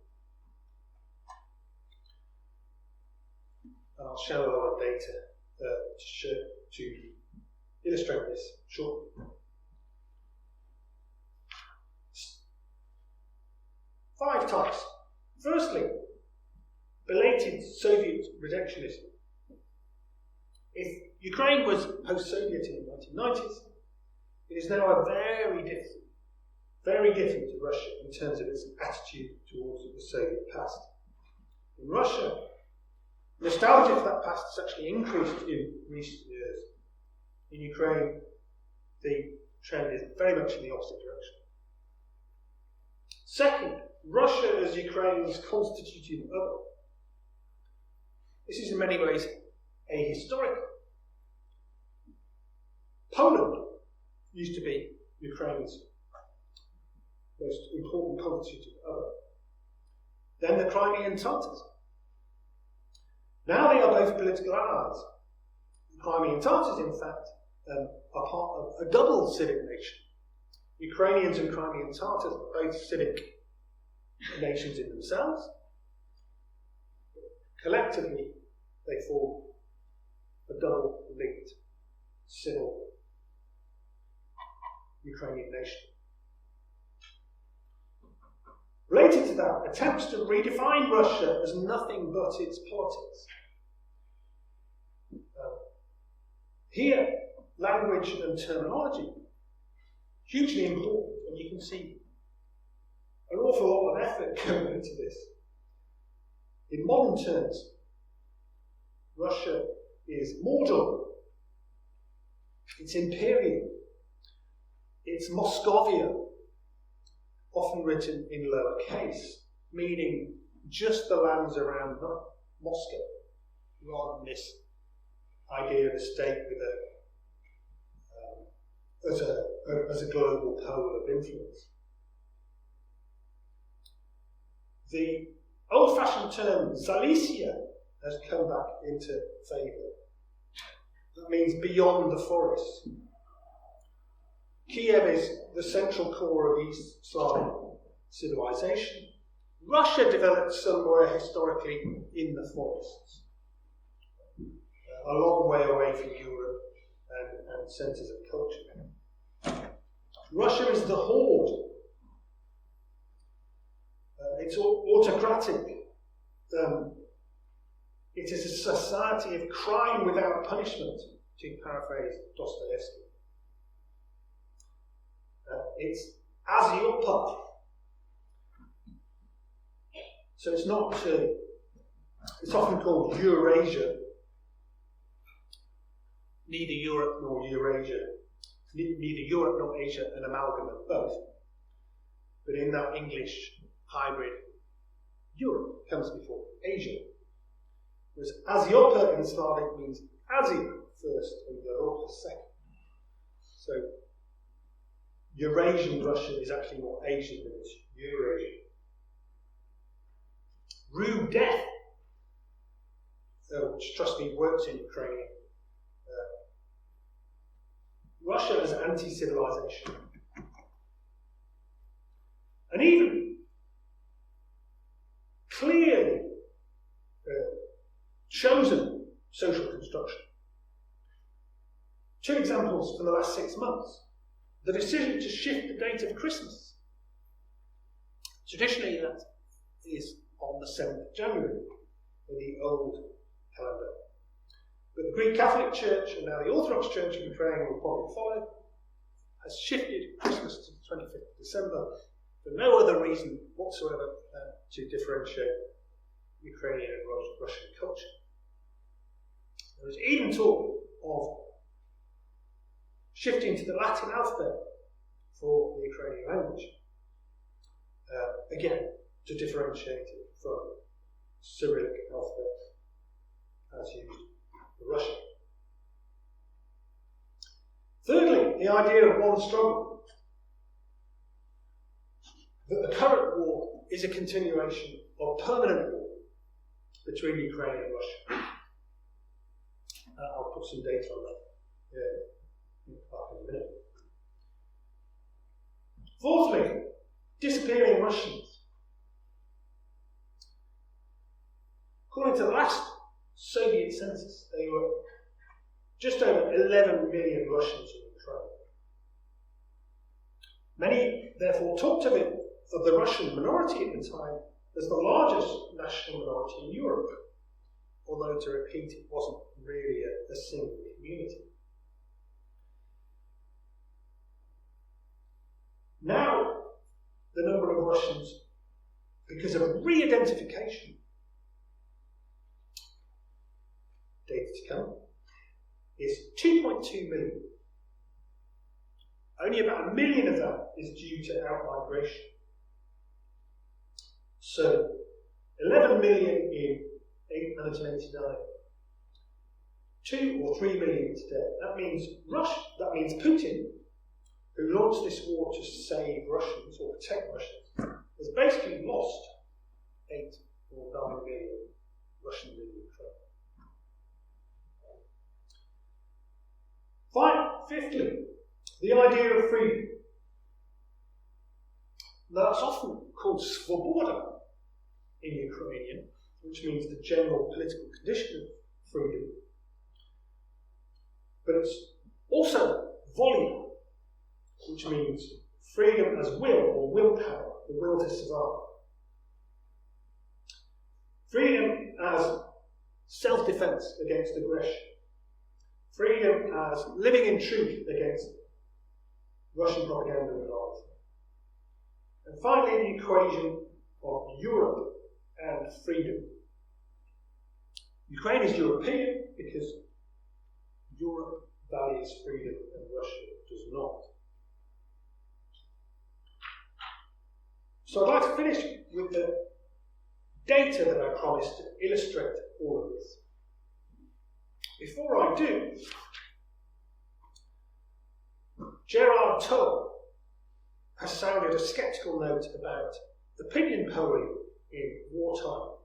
S2: And I'll show a lot of data to illustrate this shortly. Five types. Firstly, belated Soviet redemptionism. If Ukraine was post-Soviet in the 1990s, it is now a very different to Russia in terms of its attitude towards the Soviet past. In Russia, nostalgia for that past has actually increased in recent years. In Ukraine, the trend is very much in the opposite direction. Second, Russia as Ukraine's constitutive other. This is in many ways ahistorical. Poland used to be Ukraine's most important constitutive other. Then the Crimean Tatars. Now they are both political allies. The Crimean Tatars, in fact, are part of a double civic nation. Ukrainians and Crimean Tatars are both civic nations in themselves. Collectively, they form a double-linked civil Ukrainian nation. Related to that, attempts to redefine Russia as nothing but its politics. Here, language and terminology, hugely important, and you can see an awful lot of effort going into this. In modern terms, Russia is Mordor, it's imperial, it's Moscovia, often written in lowercase, meaning just the lands around Moscow, rather than this idea of a state with as a global pole of influence. The old-fashioned term Zalicia has come back into favour. That means beyond the forest. Kiev is the central core of East Slavic civilization. Russia developed somewhere historically in the forests, a long way away from Europe and centres of culture. Russia is the horde. It's autocratic. It is a society of crime without punishment, to paraphrase Dostoevsky. It's Asiopa. So it's not, it's often called Eurasia. Neither Europe nor Eurasia. Neither Europe nor Asia, an amalgam of both. But in that English hybrid, Europe comes before Asia. Whereas Asiopa in Slavic means Asia first and Europa second. So Eurasian Russia is actually more Asian than it's Eurasian. Rude death, which trust me works in Ukraine. Russia as anti-civilization. And even clearly chosen social construction. Two examples from the last 6 months. The decision to shift the date of Christmas. Traditionally, that is on the 7th of January in the old calendar. But the Greek Catholic Church, and now the Orthodox Church in Ukraine will probably follow, has shifted Christmas to the 25th of December for no other reason whatsoever than to differentiate Ukrainian and Russian culture. There is even talk of shifting to the Latin alphabet for the Ukrainian language. Again, to differentiate it from Cyrillic alphabet as used for Russia. Thirdly, the idea of one struggle. That the current war is a continuation of permanent war between Ukraine and Russia. I'll put some data on that in a minute. Fourthly, disappearing Russians. According to the last Soviet census, there were just over 11 million Russians in Ukraine. Many, therefore, talked of the Russian minority at the time as the largest national minority in Europe, although, to repeat, it wasn't really a single community. Now, the number of Russians, because of re-identification, data to come, is 2.2 million. Only about 1 million of that is due to out-migration. So, 11 million in 1989, 2 or 3 million today. That means Putin, who launched this war to save Russians or protect Russians, has basically lost 8 or 9 million Russians in Ukraine. Fifthly, the idea of freedom. That's often called svoboda in Ukrainian, which means the general political condition of freedom. But it's also volume, which means freedom as will or willpower, the will to survive. Freedom as self-defense against aggression. Freedom as living in truth against Russian propaganda and lies. And finally, the equation of Europe and freedom. Ukraine is European because Europe values freedom and Russia does not. So I'd like to finish with the data that I promised to illustrate all of this. Before I do, Gerard Toll has sounded a sceptical note about opinion polling in wartime.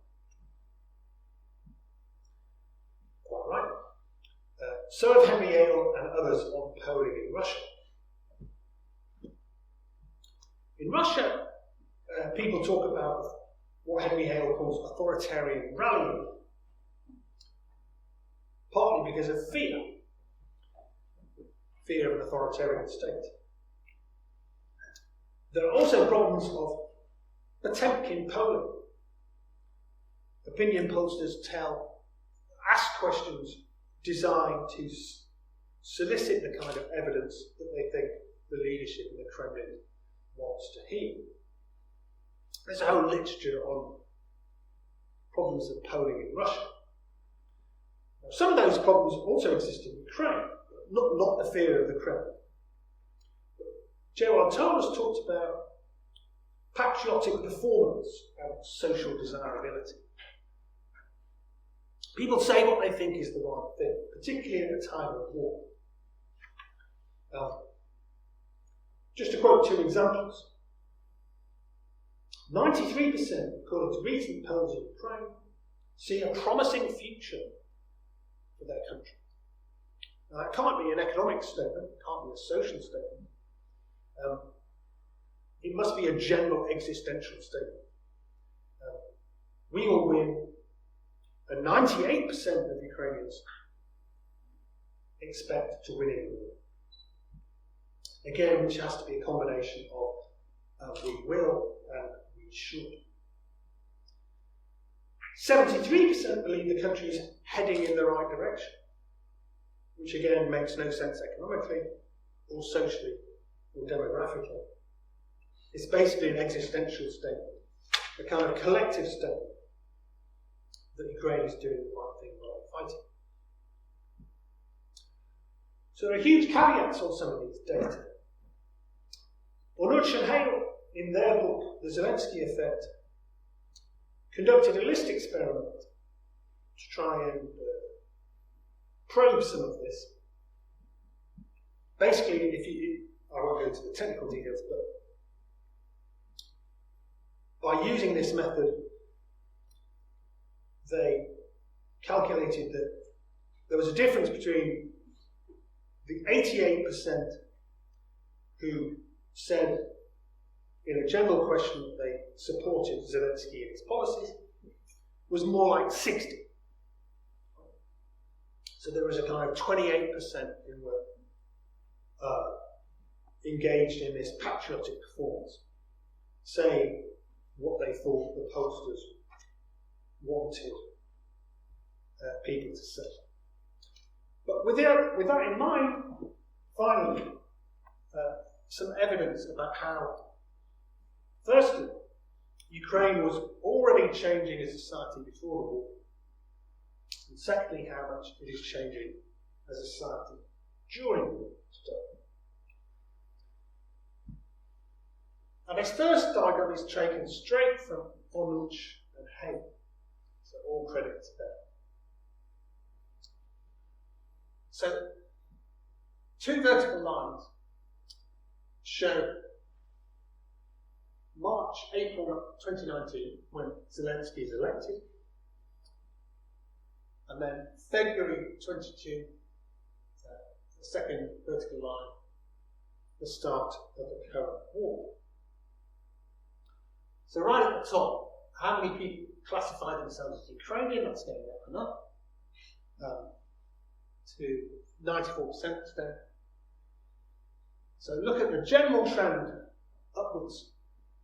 S2: Quite right. So have Henry Yale and others on polling in Russia. In Russia, people talk about what Henry Hale calls authoritarian rallying, partly because of fear of an authoritarian state. There are also problems of Potemkin polling. Opinion pollsters ask questions designed to solicit the kind of evidence that they think the leadership in the Kremlin wants to hear. There's a whole literature on problems of polling in Russia. Now, some of those problems also exist in Ukraine, not the fear of the Kremlin. Gerard Toll has talked about patriotic performance and social desirability. People say what they think is the right thing, particularly at a time of war. Just to quote two examples. 93%, according to recent polls in Ukraine, see a promising future for their country. Now, that can't be an economic statement, it can't be a social statement. It must be a general existential statement. We will win, and 98% of Ukrainians expect to win in the war. Again, which has to be a combination of we will and we should. 73% believe the country is heading in the right direction, which again makes no sense economically or socially or demographically. It's basically an existential statement, a kind of collective statement that Ukraine is doing the right thing while fighting. So there are huge caveats on some of these data. Onuch and Hale, in their book, The Zelensky Effect, conducted a list experiment to try and probe some of this. Basically, I won't go into the technical details, but by using this method, they calculated that there was a difference between the 88% who said in a general question that they supported Zelensky and his policies was more like 60. So there was a kind of 28% who were engaged in this patriotic performance, saying what they thought the pollsters wanted people to say. But with that in mind, finally, some evidence about how, firstly, Ukraine was already changing as a society before the war, and secondly, how much it is changing as a society during the war today. And this first diagram is taken straight from Onuch and Hale, so all credit to them. So, two vertical lines show March, April 2019, when Zelensky is elected, and then February 22, the second vertical line, the start of the current war. So right at the top, how many people classify themselves as Ukrainian? That's going up and up. to 94% today. So look at the general trend upwards,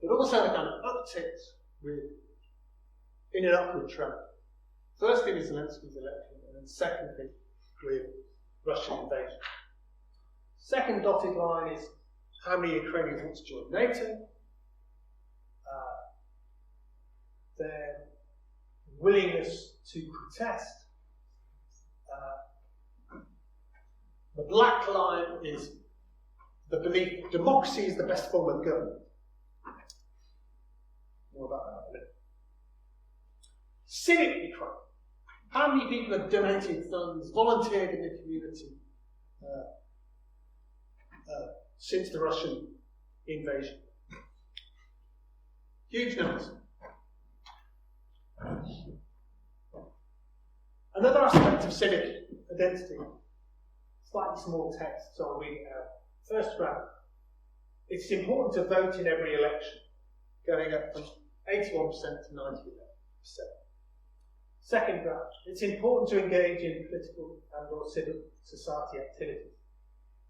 S2: but also the kind of upticks in an upward trend. Firstly with Zelensky's election, and then secondly with Russian invasion. Second dotted line is how many Ukrainians want to join NATO, their willingness to protest. The black line is the belief that democracy is the best form of government. More about that in a minute. Civic Ukraine. How many people have donated funds, volunteered in the community since the Russian invasion? Huge numbers. Another aspect of civic identity, slightly small text, so I'll read it out. First graph. It's important to vote in every election, going up from 81% to 91%. Second graph. It's important to engage in political and or civil society activities,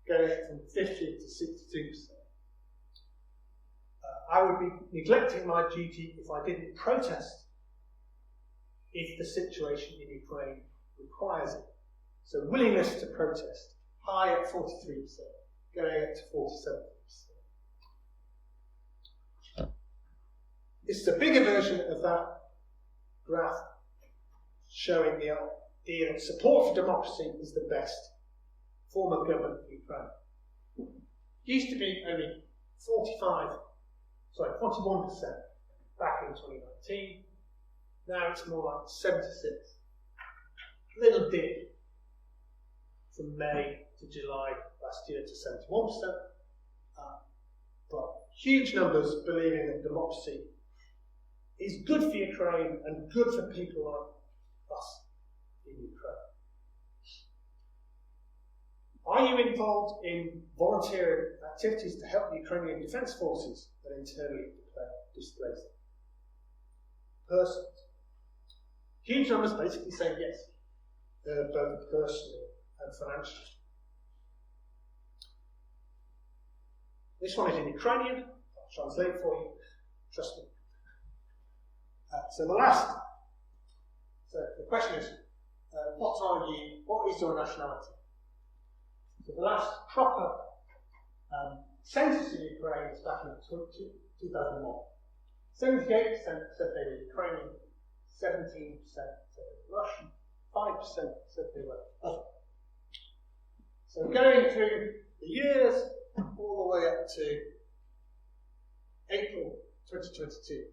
S2: going from 50 to 62%. I would be neglecting my duty if I didn't protest if the situation in Ukraine requires it. So willingness to protest, high at 43%, going up to 47%. It's a bigger version of that graph showing the idea that support for democracy is the best form of government in Ukraine. It used to be only 41% back in 2019. Now it's more like 76. Little dip from May to July last year to 71%. But huge numbers believing that democracy is good for Ukraine and good for people like us in Ukraine. Are you involved in volunteering activities to help Ukrainian defence forces that internally displaced persons? Huge numbers basically saying yes, both personally and financially. This one is in Ukrainian. I'll translate for you. Trust me. So the question is, what is your nationality? So the last proper census in Ukraine was back in 2001. 78% said they were Ukrainian, 17% said they were Russian, 5% said they were other. So going through the years, all the way up to April 2022.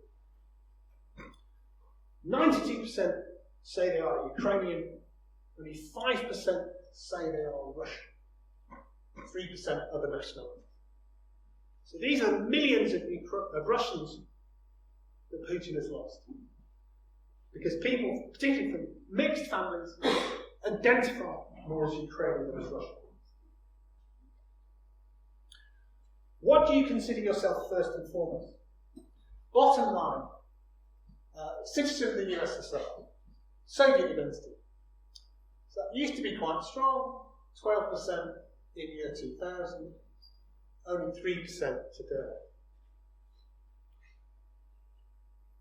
S2: 92% say they are Ukrainian, only 5% say they are Russian, 3% other nationalities. So these are millions of Russians that Putin has lost. Because people, particularly from mixed families, identify more as Ukrainian than as Russian. What do you consider yourself first and foremost? Bottom line, citizen of the USSR, Soviet identity. So that used to be quite strong, 12% in year 2000, only 3% today.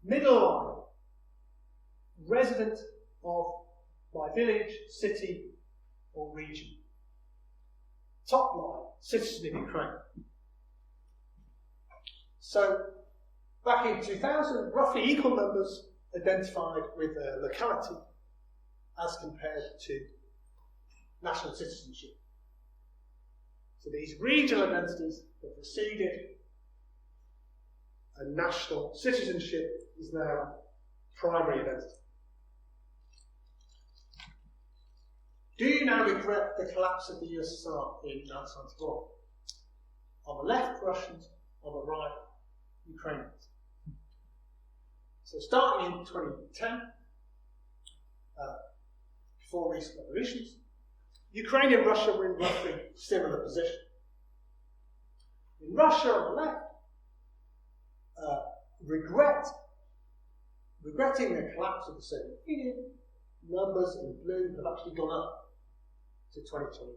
S2: Middle line, resident of my village, city, or region. Top line, citizen of Ukraine. So, back in 2000, roughly equal numbers identified with their locality as compared to national citizenship. So these regional identities have receded, and national citizenship is now primary identity. Do you now regret the collapse of the USSR in 1991? On the left, Russians, on the right, Ukrainians. So starting in 2010, before recent revolutions, Ukraine and Russia were in roughly similar position. In Russia on the left, regretting the collapse of the Soviet Union, numbers in blue have actually gone up to 2021.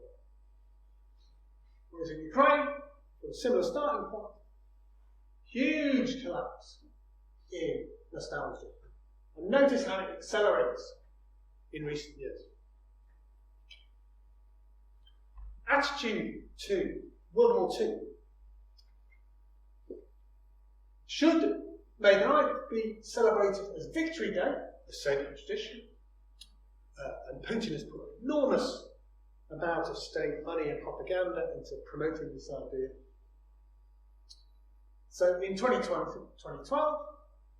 S2: Whereas in Ukraine, from a similar starting point, huge collapse in nostalgia. And notice how it accelerates in recent years. Attitude to World War II should, may I, be celebrated as Victory Day, the Soviet tradition, and Putin has put an enormous amount of state money and propaganda into promoting this idea. So in 2012,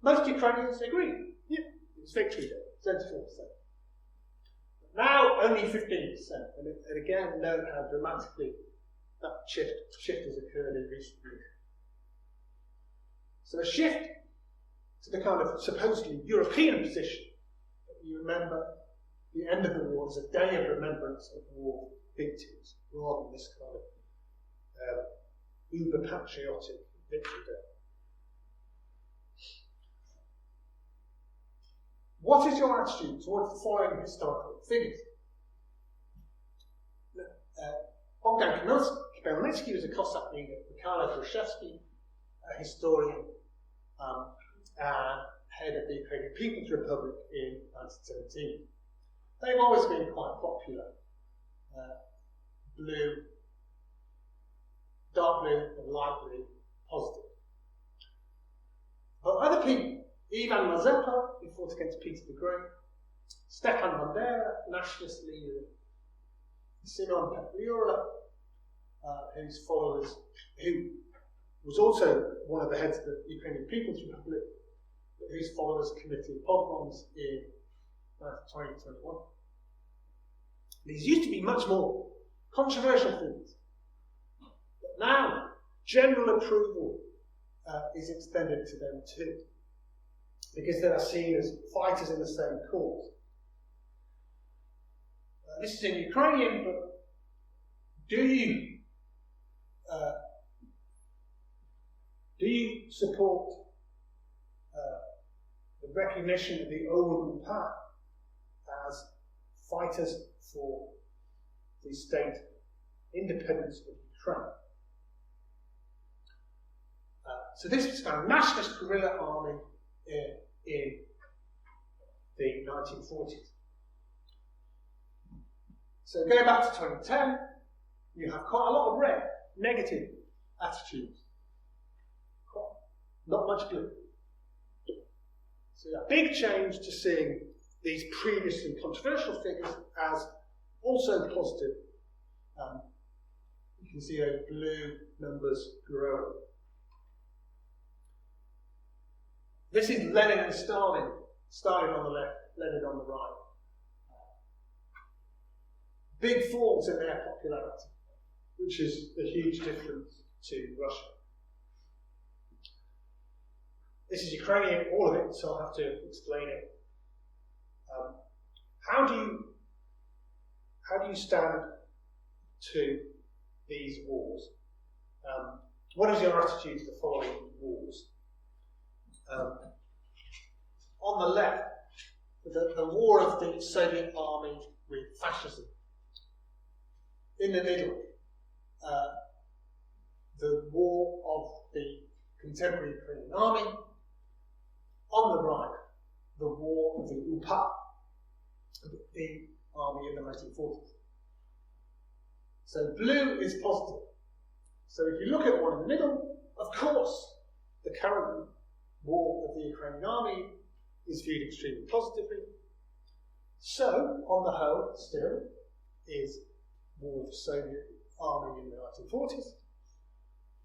S2: most Ukrainians agree, yeah, it's Victory Day, 74%. But now only 15%, and again, note how dramatically that shift has occurred in recent years. So a shift to the kind of supposedly European position that you remember the end of the war as a day of remembrance of war victims, rather than this kind of uber-patriotic Victory Day. What is your attitude towards the following historical figures? Bogdan Khmelnytsky was a Cossack leader, Mikhailo Khrushchevsky, a historian and head of the Ukrainian People's Republic in 1917. They've always been quite popular. Blue, dark blue and light blue, positive. But other people, Ivan Mazepa, who fought against Peter the Great, Stepan Bandera, nationalist leader, Simon Petlura, whose followers, who was also one of the heads of the Ukrainian People's Republic, but whose followers committed pogroms in 2021. These used to be much more controversial things, but now general approval is extended to them too, because they are seen as fighters in the same cause. This is in Ukrainian, but do you support the recognition of the OUN-UPA as fighters for the state independence of Ukraine? So this was kind of nationalist guerrilla army in the 1940s. So going back to 2010, you have quite a lot of red, negative attitudes. Not much blue. So a big change to seeing these previously controversial figures as also positive. You can see those blue numbers growing. This is Lenin and Stalin. Stalin on the left, Lenin on the right. Big falls in their popularity, which is a huge difference to Russia. This is Ukrainian, all of it, so I'll have to explain it. How do you stand to these wars? What is your attitude to the following wars? On the left, the war of the Soviet army with fascism. In the middle, the war of the contemporary Ukrainian army. On the right, the war of the UPA, the army in the 1940s. So blue is positive. So if you look at one in the middle, of course, the current war of the Ukrainian army is viewed extremely positively. So, on the whole, still, is war of the Soviet army in the 1940s.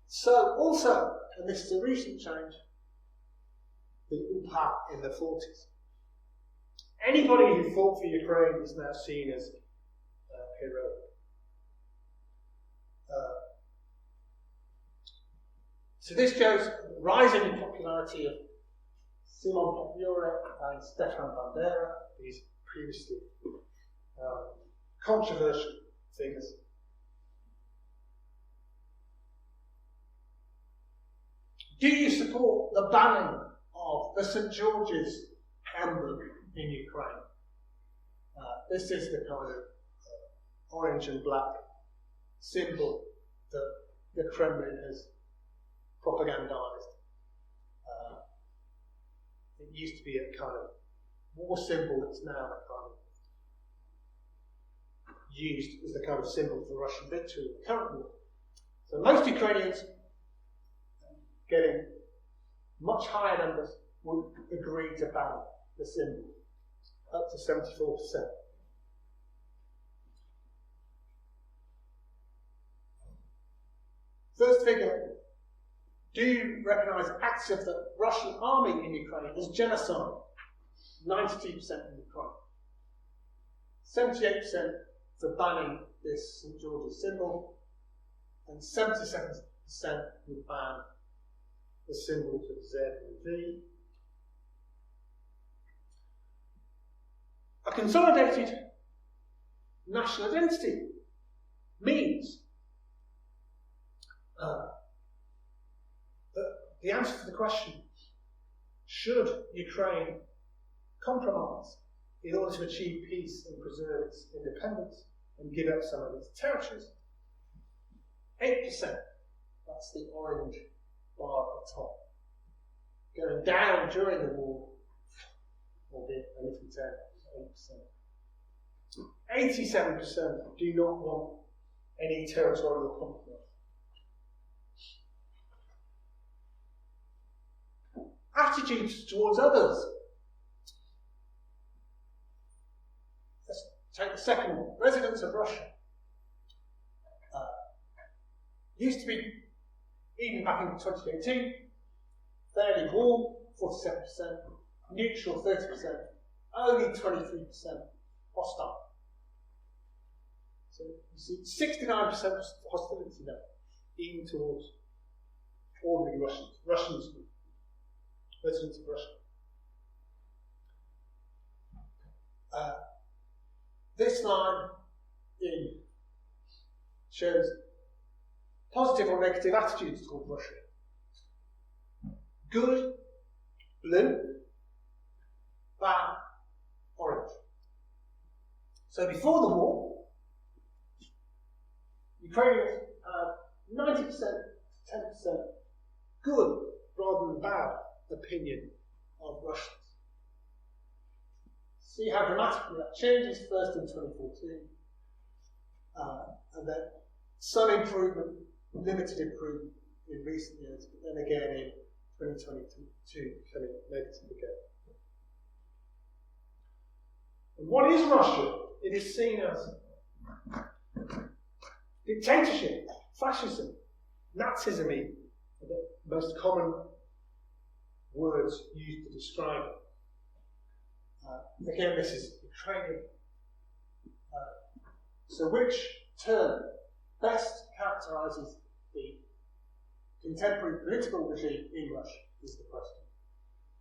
S2: So, also, and this is a recent change, the UPA in the 40s. Anybody who fought for Ukraine is now seen as heroic. So this shows the rising in popularity of Simon Petlura and Stepan Bandera, these previously controversial figures. Do you support the banning of the St. George's emblem in Ukraine? This is the kind of orange and black symbol that the Kremlin has propagandized. It used to be a kind of war symbol that's now kind of used as the kind of symbol for Russian victory in the current war. So most Ukrainians, getting much higher numbers, would agree to ban the symbol, up to 74%. First figure, do you recognise acts of the Russian army in Ukraine as genocide? 92% in Ukraine. 78% for banning this St. George's symbol, and 77% would ban the symbols of Z and V. A consolidated national identity means that the answer to the question, should Ukraine compromise in order to achieve peace and preserve its independence and give up some of its territories? 8%, that's the orange bar at the top. Going down during the war, albeit a little down, 8%. 87% do not want any territorial compromise. Attitudes towards others. Let's take the second one. Residents of Russia. Used to be, even back in 2018, fairly warm, 47%, neutral, 30%, only 23% hostile. So you see 69% hostility now, even towards ordinary Russians, residents of Russia. This line shows positive or negative attitudes toward Russia. Good, blue, bad, orange. So before the war, Ukrainians had 90% to 10% good rather than bad opinion of Russians. See how dramatically that changes, first in 2014, and then some improvement, limited improvement in recent years, but then again in 2022 becoming negative again. And what is Russia? It is seen as dictatorship, fascism, Nazism, the most common words used to describe it. Again, this is Ukrainian. So which term best characterises the contemporary political regime in Russia is the question.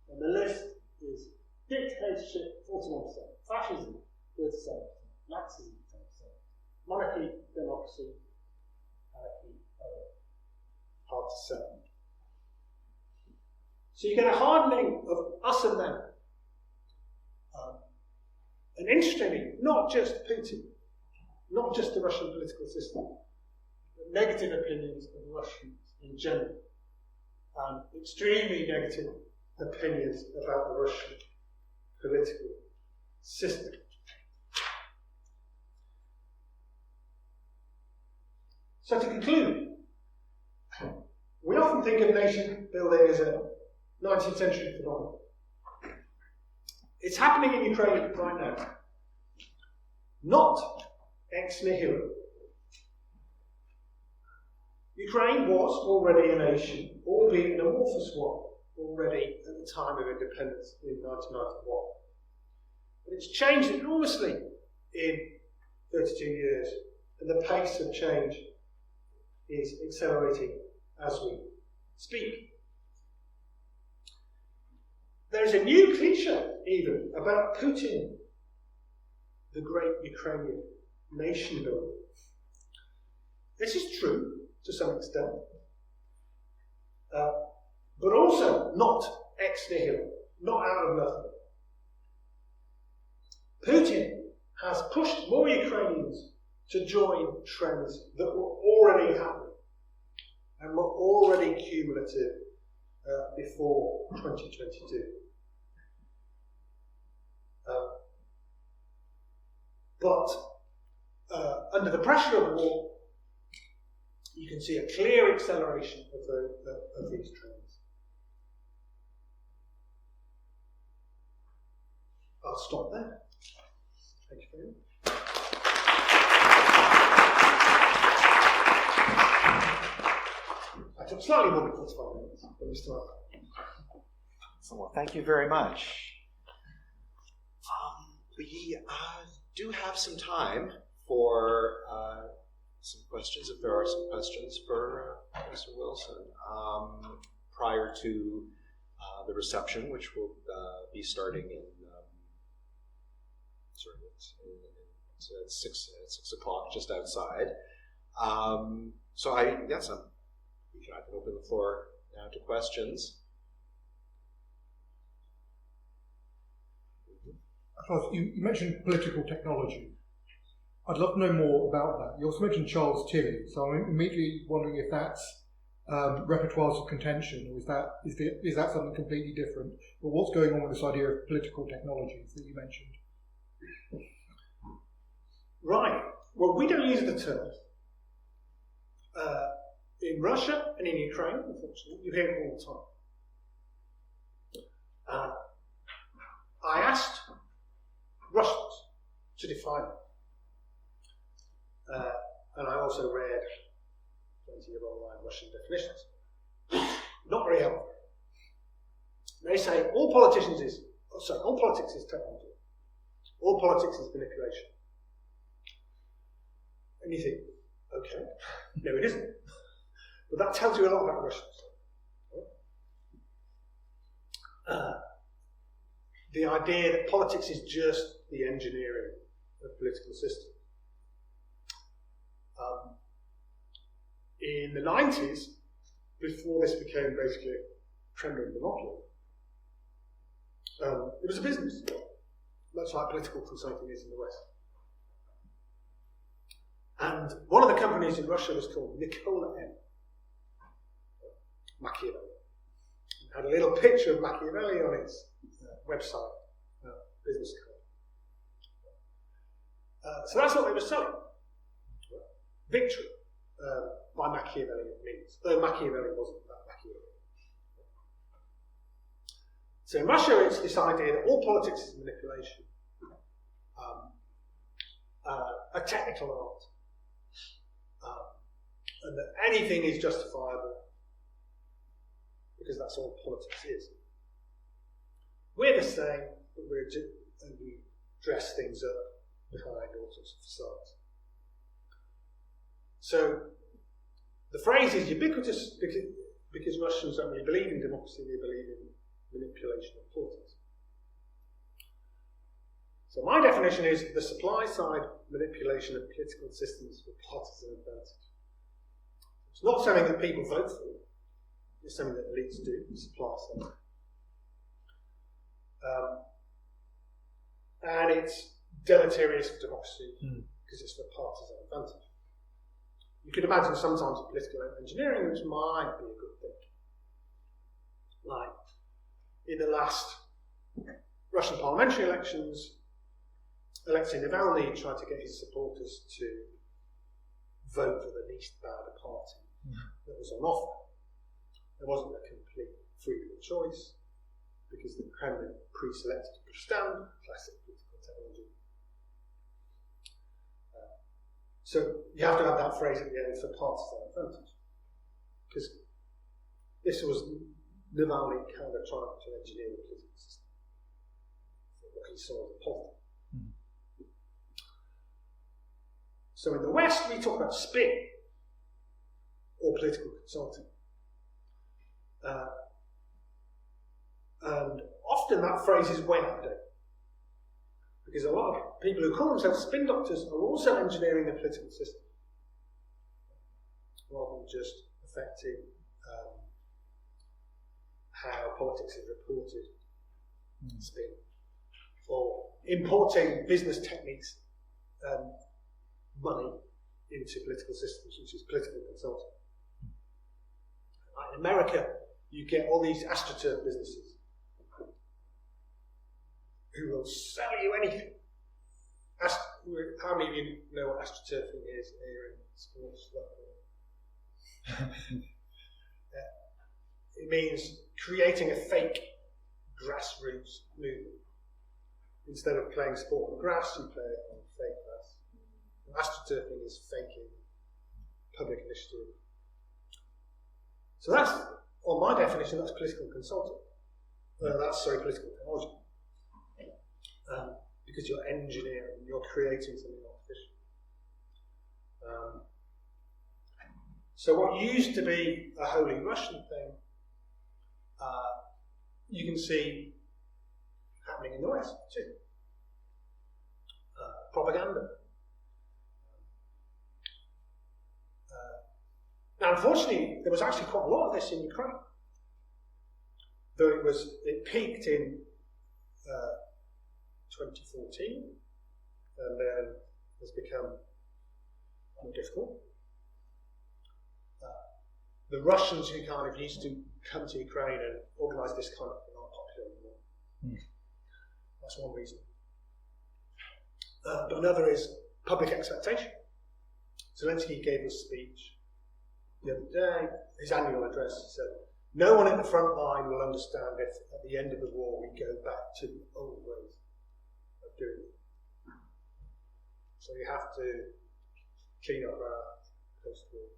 S2: And the list is dictatorship, 41%, fascism, 37%, Nazism, 10%, monarchy, democracy, anarchy, hard to say. So you get a hardening of us and them. And interestingly, not just Putin, not just the Russian political system, but negative opinions of Russians in general, and extremely negative opinions about the Russian political system. So to conclude, we often think of nation building as a 19th century phenomenon. It's happening in Ukraine right now. Not ex nihilo. Ukraine was already a nation, albeit an amorphous one, already at the time of independence in 1991. But it's changed enormously in 32 years, and the pace of change is accelerating as we speak. There's a new cliche, even, about Putin, the great Ukrainian nation builder. This is true, to some extent, but also not ex nihilo, not out of nothing. Putin has pushed more Ukrainians to join trends that were already happening and were already cumulative before 2022. But under the pressure of war, you can see a clear acceleration of these trends. I'll stop there. Thank you very much. I took slightly more than 45 minutes, but we still have.
S3: So, well, thank you very much. We do have some time for some questions, if there are some questions for Mr. Wilson, prior to the reception, which will be starting in at 6 o'clock, just outside. So I can open the floor now to questions.
S4: You mentioned political technology. I'd love to know more about that. You also mentioned Charles Tilley, so I'm immediately wondering if that's repertoires of contention, or is that something completely different? But what's going on with this idea of political technologies that you mentioned?
S2: Right. Well, we don't use the term. In Russia and in Ukraine, unfortunately, you hear it all the time. I asked Russians to define it. And I also read plenty of online Russian definitions. Not very helpful. They say all politics is technology. All politics is manipulation. And you think, okay, no it isn't. But that tells you a lot about Russians. The idea that politics is just the engineering of political systems. In the 90s, before this became basically a Kremlin monopoly, it was a business, much like political consulting is in the West. And one of the companies in Russia was called Nikola M. Machiavelli. It had a little picture of Machiavelli on its website, business card. So that's what they were selling. Victory by Machiavelli it means, though Machiavelli wasn't that Machiavelli. So in Russia it's this idea that all politics is manipulation, a technical art, and that anything is justifiable because that's all politics is. We're the same, but we dress things up behind all sorts of facades. So the phrase is ubiquitous because Russians don't really believe in democracy, they believe in manipulation of politics. So my definition is the supply side manipulation of political systems for partisan advantage. It's not something that people vote for, it's something that elites do, the supply side. And it's deleterious for democracy because it's for partisan advantage. You could imagine sometimes political engineering which might be a good thing. Like in the last Russian parliamentary elections, Alexei Navalny tried to get his supporters to vote for the least bad party that was on offer. There wasn't a complete freedom of choice because the Kremlin pre-selected to push down classic political technology. So you have to have that phrase at the end for partisan advantage. Because this was Navalny kind of trying to engineer the political system. What he saw as a positive. So in the West, we talk about spin or political consulting. And often that phrase is way outdated. Because a lot of people who call themselves spin doctors are also engineering the political system, rather than just affecting how politics is reported, spin, or importing business techniques money into political systems, which is political consulting. In America, you get all these astroturf businesses who will sell you anything. How many of you know what astroturfing is here in sports? It means creating a fake grassroots movement. Instead of playing sport on grass, you play it on fake grass. And astroturfing is faking public initiative. So that's, on my definition, that's political consulting. Political technology. Because you're engineering, you're creating something artificial. So what used to be a wholly Russian thing, you can see happening in the West too. Propaganda. Now, unfortunately, there was actually quite a lot of this in Ukraine. Though it peaked in 2014, and then has become more difficult. The Russians who kind of used to come to Ukraine and organise this kind of thing aren't popular anymore. That's one reason. But another is public expectation. Zelensky gave a speech the other day, his annual address. He said, "No one in the front line will understand if at the end of the war we go back to the old ways of doing it. So we have to clean up our post-war."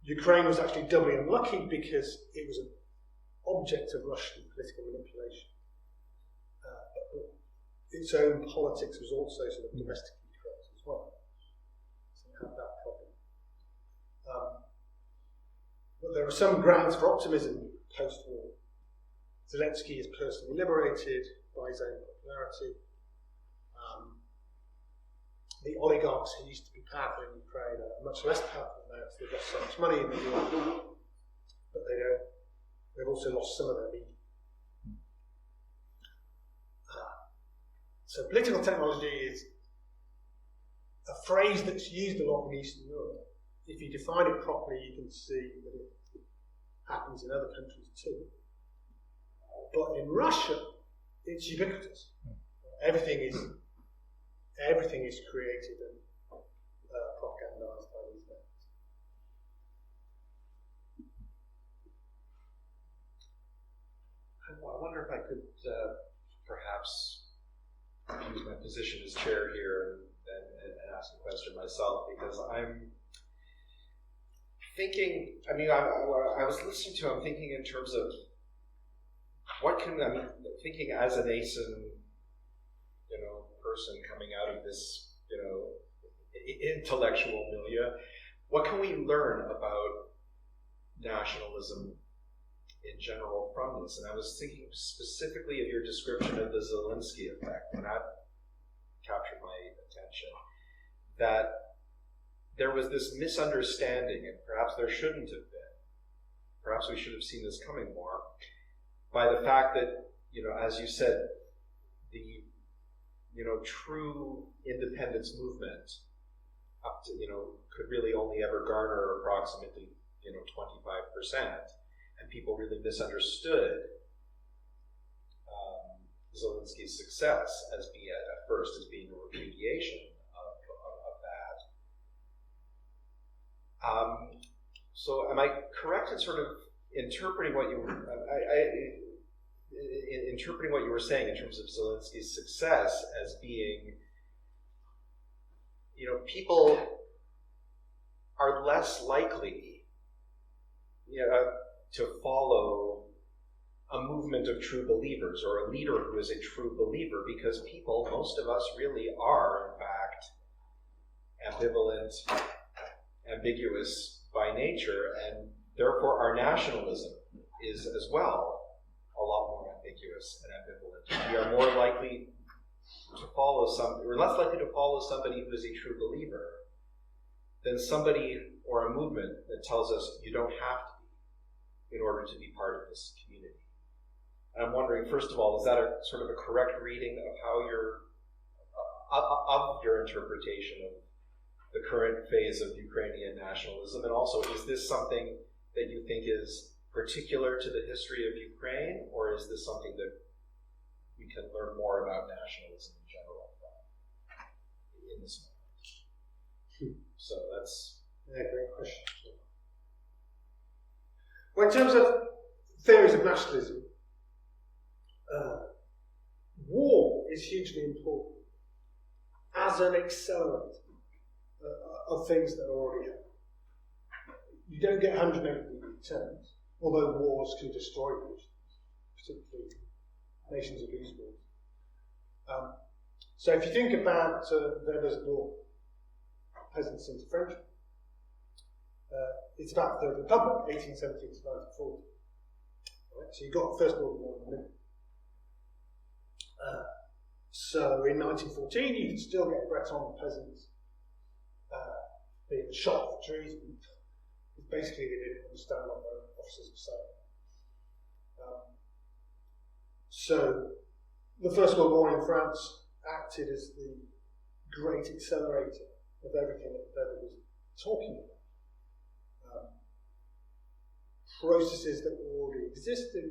S2: Ukraine was actually doubly unlucky because it was an object of Russian political manipulation. But its own politics was also sort of domestically corrupt as well. So it had that problem. But there are some grounds for optimism post-war. Zelensky is personally liberated by his own popularity. The oligarchs who used to be powerful in Ukraine are much less powerful now because they've got so much money in the war. But they've also lost some of their media. So political technology is a phrase that's used a lot in Eastern Europe. If you define it properly, you can see that it happens in other countries too. But in Russia, it's ubiquitous. Everything is created and propagandized by these men.
S3: I wonder if I could perhaps use my position as chair here and ask a question myself, because I'm thinking, I was listening to him thinking in terms of thinking as an ASEN, person coming out of this, intellectual milieu, what can we learn about nationalism in general from this? And I was thinking specifically of your description of the Zelensky effect, and that captured my attention, that there was this misunderstanding, and perhaps there shouldn't have been, perhaps we should have seen this coming more, by the fact that, as you said, the true independence movement up to, could really only ever garner approximately, 25%. And people really misunderstood Zelensky's success as being a repudiation of that. So am I correct in sort of interpreting what you interpreting what you were saying in terms of Zelensky's success as being, people are less likely, to follow a movement of true believers or a leader who is a true believer, because most of us really are, in fact, ambivalent, ambiguous by nature, and therefore our nationalism is as well a lot more ambiguous and ambivalent. We are more likely to follow we're less likely to follow somebody who is a true believer than somebody or a movement that tells us you don't have to be in order to be part of this community. And I'm wondering, first of all, is that a sort of a correct reading of how of your interpretation of the current phase of Ukrainian nationalism? And also, is this something that you think is particular to the history of Ukraine, or is this something that we can learn more about nationalism in general in this moment? So that's
S2: a great question. Well, in terms of theories of nationalism, war is hugely important as an accelerator of things that are already happening. You don't get 180 returns, although wars can destroy nations, particularly nations of these wars. So if you think about Weber's law, peasants into French, it's about the Republic, 1817 to 1940. Right? So you've got First World War in the middle. So in 1914, you can still get Breton peasants being shot for treason. Basically, they didn't understand what their officers were saying. So the First World War in France acted as the great accelerator of everything that Weber was talking about. Processes that were already existing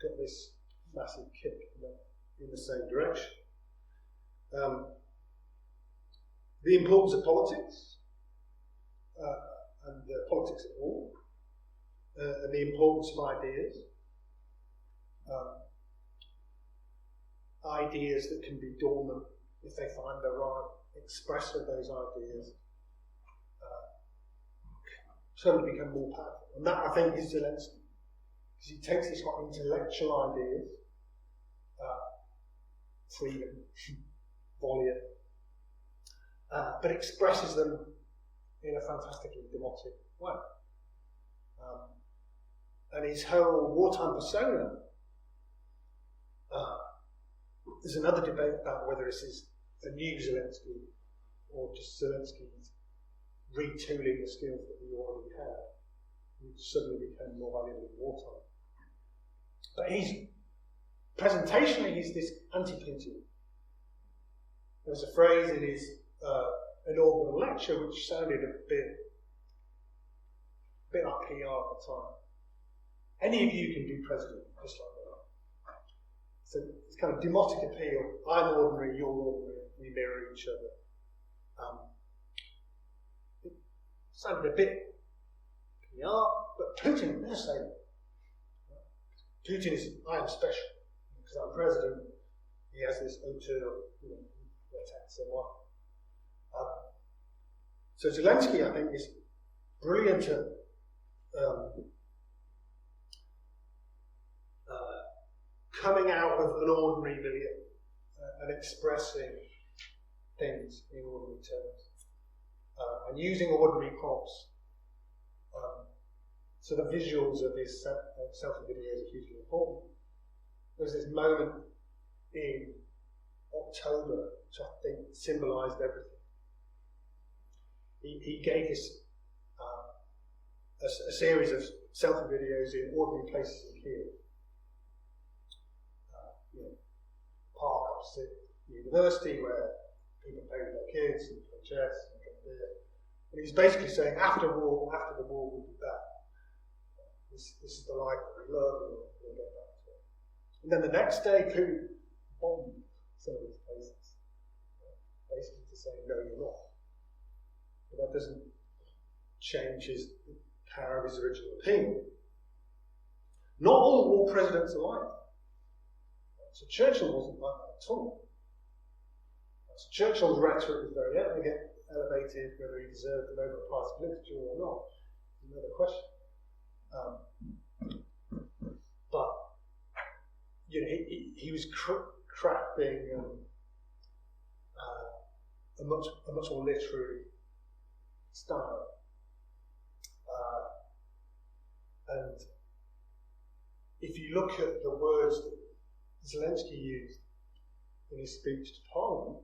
S2: got this massive kick in the same direction. The importance of politics and the politics of war, and the importance of ideas. Ideas that can be dormant if they find the right expression of those ideas suddenly become more powerful. And that, I think, is Zelensky. Because he takes these quite intellectual ideas, freedom, volume, but expresses them in a fantastically demotic way. And his whole wartime persona, there's another debate about whether this is a new Zelensky or just Zelensky's retooling the skills that he already had, which suddenly became more valuable in wartime. But presentationally, he's this anti-Putin. There was a phrase in his inaugural lecture which sounded a bit like PR at the time. Any of you can be president, just like that. So it's kind of demotic appeal. I'm ordinary, you're ordinary, we mirror each other. It sounded a bit PR, but Putin never say that. Putin is, I am special, because I'm president, he has this hauteur, so on. So Zelensky, I think, is brilliant at coming out of an ordinary milieu and expressing things in ordinary terms, and using ordinary props. So the visuals of his selfie videos are hugely important. There was this moment in October which I think symbolised everything. He gave us a series of selfie videos in ordinary places in Kiev. Park opposite the university where people play with their kids and play chess and drink beer. And he was basically saying, after the war, we'll be back. This is the life that we love, and we'll get back to it. And then the next day, Putin bombed some of these places, basically to say, no, you're not. But that doesn't change the power of his original appeal. Not all war presidents are like that. So Churchill wasn't like that at all. So Churchill's rhetoric was very elevated, whether he deserved the Nobel Prize for Literature or not, is another question. But he was crafting a much more literary style, and if you look at the words that Zelensky used in his speech to Parliament,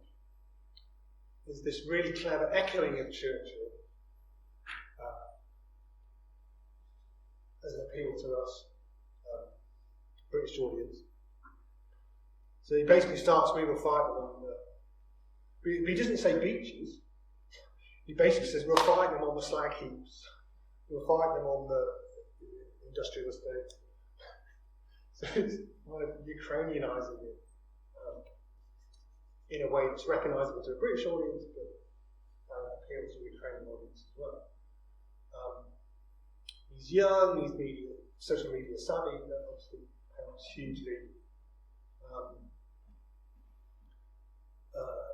S2: there's this really clever echoing of Churchill as an appeal to us British audience. So he basically starts, we will fight them on the... He doesn't say beaches. He basically says, we'll fight them on the slag heaps. We'll fight them on the industrial estate. So it's kind of Ukrainianising it in a way that's recognisable to a British audience, but appeals to a Ukrainian audience as well. He's young, he's social media savvy, that obviously helps hugely.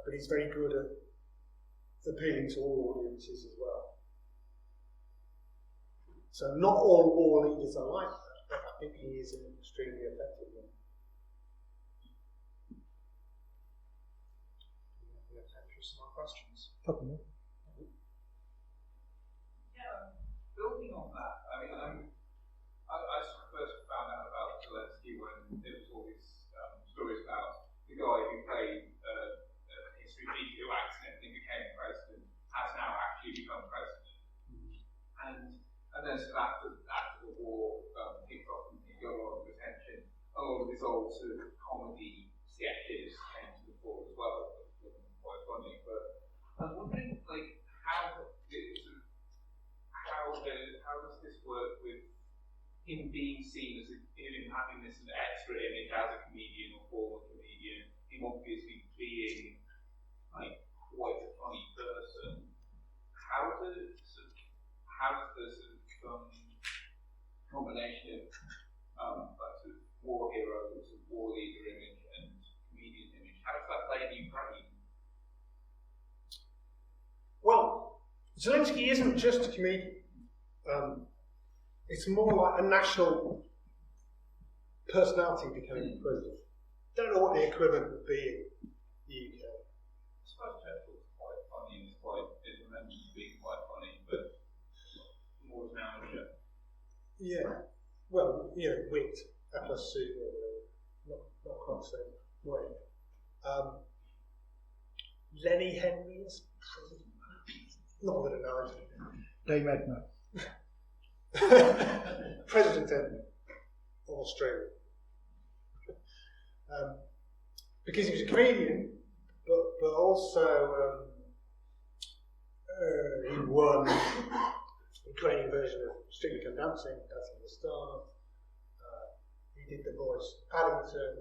S2: But he's very good at appealing to all audiences as well. So not all leaders are like that, but I think he is an extremely effective one.
S3: We have time for some more questions.
S4: Couple more.
S5: Yeah, building on that, I mean, I first found out about Zelensky when there was all these stories about the guy who played history teacher who accidentally became president has now actually become president. And then sort of after the war kicked off and he got a lot of attention, a lot of his old sort of comedy sketches came to the fore as well, which wasn't quite funny. But I was wondering, like, how does this work with him being seen as him having this extra image as a comedian or former comedian, him obviously being like quite a funny person? How does the sort of combination of like sort of war hero, sort of war leader image and comedian image, how does that play in Ukraine?
S2: Well, Zelensky isn't just a comedian. It's more like a national personality becoming president. Don't know what the equivalent would be in the UK.
S5: I suppose Churchill's quite funny and is remembered as being quite funny, but more as an amateur.
S2: Yeah. Well, wit, plus C, not quite the same way. Lenny Henry is not that analogy.
S4: Dame Edna.
S2: President Edna of Australia. Because he was a comedian, but also he won the Ukrainian version of Strictly Come Dancing, Dancing with the Stars. He did the voice Paddington.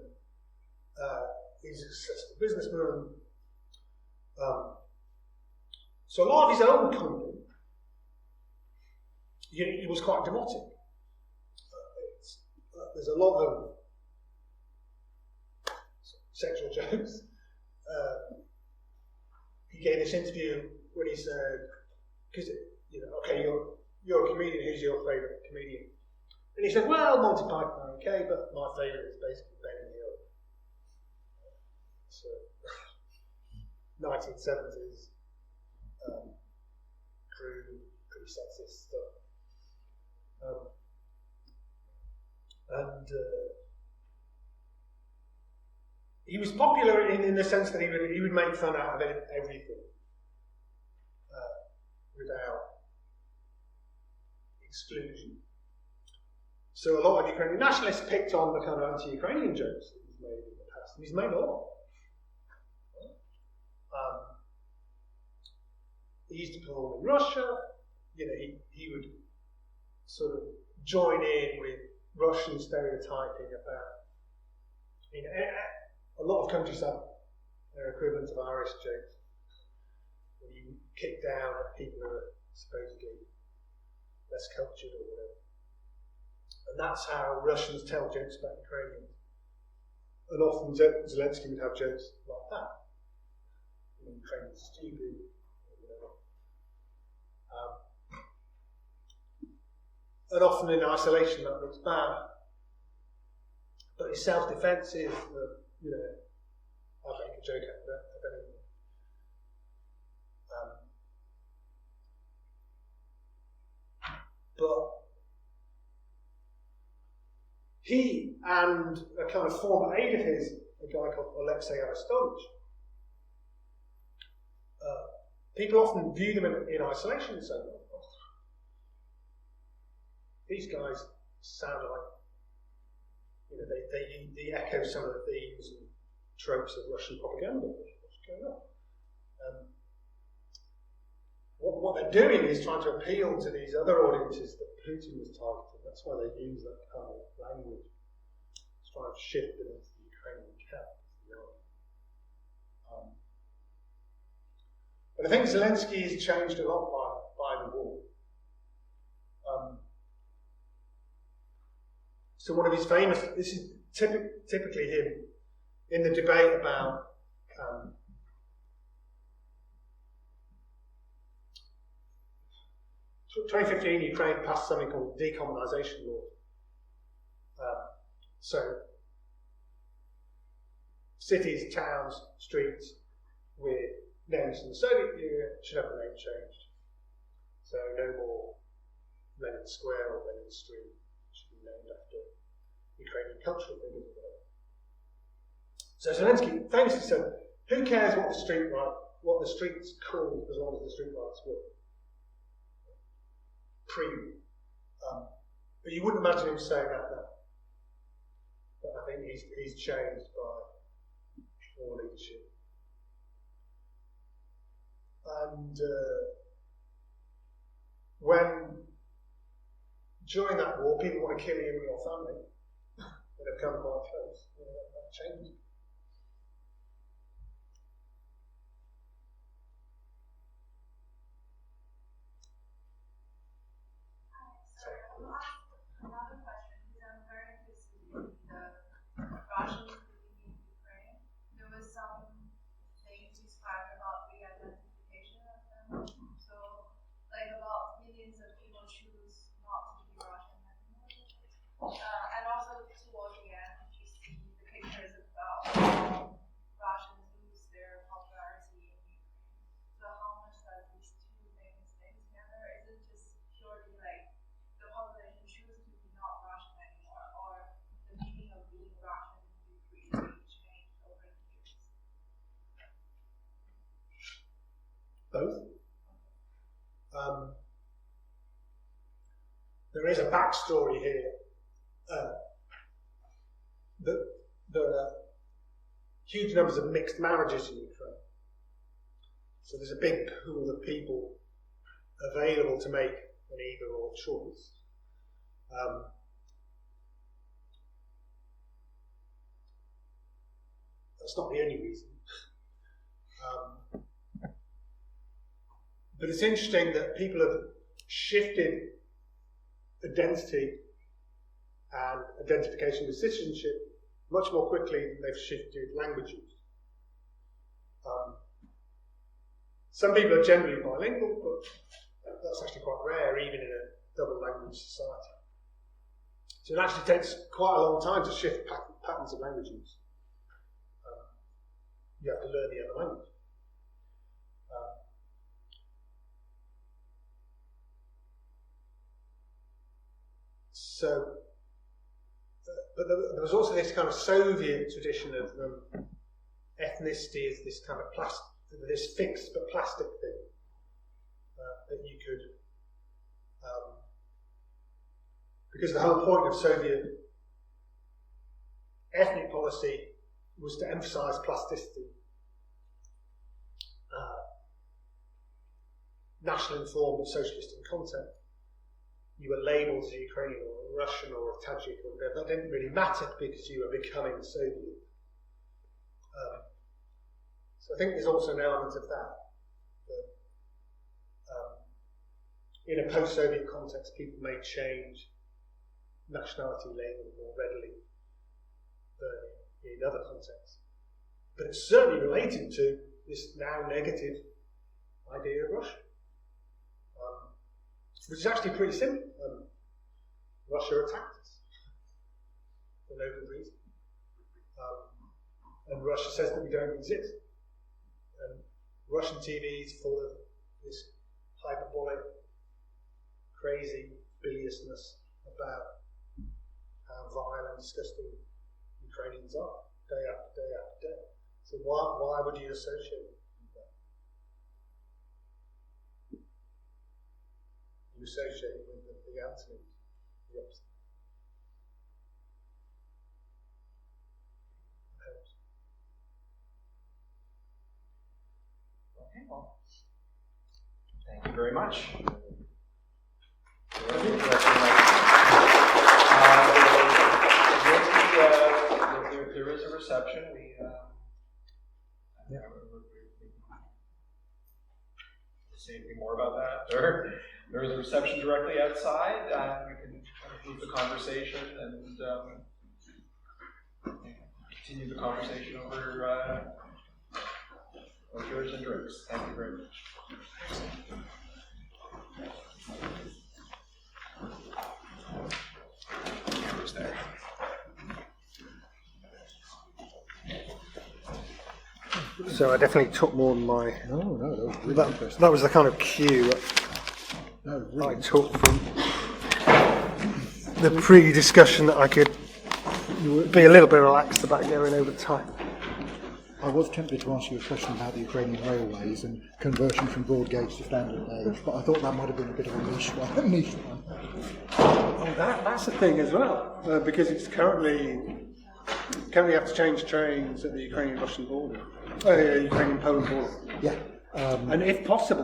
S2: He's a successful businessman. So a lot of his own comedy, he was quite demotic. There's a lot of sexual jokes. He gave this interview when he said, because okay, you're a comedian. Who's your favourite comedian? And he said, well, Monty Python, okay, but my favourite is basically Ben Hill. So 1970s, crude, pretty sexist stuff. And he was popular in the sense that he would make fun out of everything without exclusion. So a lot of Ukrainian nationalists picked on the kind of anti-Ukrainian jokes that he's made in the past, and he's made a lot. He used to perform in Russia. He would sort of join in with Russian stereotyping about. A lot of countries have their equivalent of Irish jokes, when you kick down at people who are supposedly less cultured or whatever. And that's how Russians tell jokes about Ukrainians. And often Zelensky would have jokes like that. Ukrainians are stupid, or whatever. And often in isolation that looks bad. But his self-defense is that, I'll make a joke out of anything. But he and a kind of former aide of his, a guy called Alexei Arestovich, people often view them in isolation and say, these guys sound like, they echo some of the themes and tropes of Russian propaganda. What's going on? What they're doing is trying to appeal to these other audiences that Putin was targeting. That's why they use that kind of language. It's trying to shift it into the Ukrainian camp. But I think Zelensky has changed a lot by the war. So one of his famous, this is typically him, in the debate about 2015, Ukraine passed something called decommunization law. So cities, towns, streets with names from the Soviet Union should have the name changed. So no more Lenin Square or Lenin Street should be named after Ukrainian cultural figures or whatever. So Zelensky famously said, "Who cares what the streets called as long as the streetlights work?" But you wouldn't imagine him saying that now. But I think he's changed by war leadership. And when during that war people want to kill you and your family, that have come quite close, that changed.
S6: Russians living in Ukraine, there was some things described about re-identification of them. So, like about millions of people choose not to be Russian anymore. And also towards the end, you see the pictures about how Russians lose their popularity in Ukraine. So how much does these two things stay together? Is it just purely like the population chooses to be not Russian anymore, or the meaning of being Russian changed over the years?
S2: Both. There is a backstory here. There are huge numbers of mixed marriages in Ukraine. So there's a big pool of people available to make an either-or choice. That's not the only reason. But it's interesting that people have shifted identity and identification with citizenship much more quickly than they've shifted language use. Some people are generally bilingual, but that's actually quite rare, even in a double language society. So it actually takes quite a long time to shift patterns of language use. You have to learn the other language. But there was also this kind of Soviet tradition of ethnicity as this kind of this fixed but plastic thing that you could, because the whole point of Soviet ethnic policy was to emphasize plasticity, national informed but socialist in content. You were labelled as a Ukrainian or a Russian or a Tajik or whatever. That didn't really matter because you were becoming Soviet. So I think there's also an element of that. In a post-Soviet context, people may change nationality labels more readily than in other contexts. But it's certainly related to this now negative idea of Russia. Which is actually pretty simple. Russia attacked us for no good reason. And Russia says that we don't exist. And Russian TV is full of this hyperbolic, crazy biliousness about how vile and disgusting Ukrainians are, day after day after day. So why would you associate with that? You associate with the antonyms, the opposite.
S3: Thank you very much. There is a reception. Say anything more about that? There is a reception directly outside. We can conclude the conversation and continue the conversation over liqueurs and drinks. Thank you very much. Cameras there.
S7: So I definitely took more than my.
S4: Oh no, that was really interesting.
S7: That was the kind of cue
S4: That was really
S7: I took from the pre-discussion that I could be a little bit relaxed about going over time.
S4: I was tempted to ask you a question about the Ukrainian railways and conversion from broad gauge to standard gauge, but I thought that might have been a bit of a niche one.
S7: Oh, that's a thing as well, because it's currently have to change trains at the Ukrainian-Russian border, Ukrainian-Poland border.
S4: Yeah.
S7: And if possible,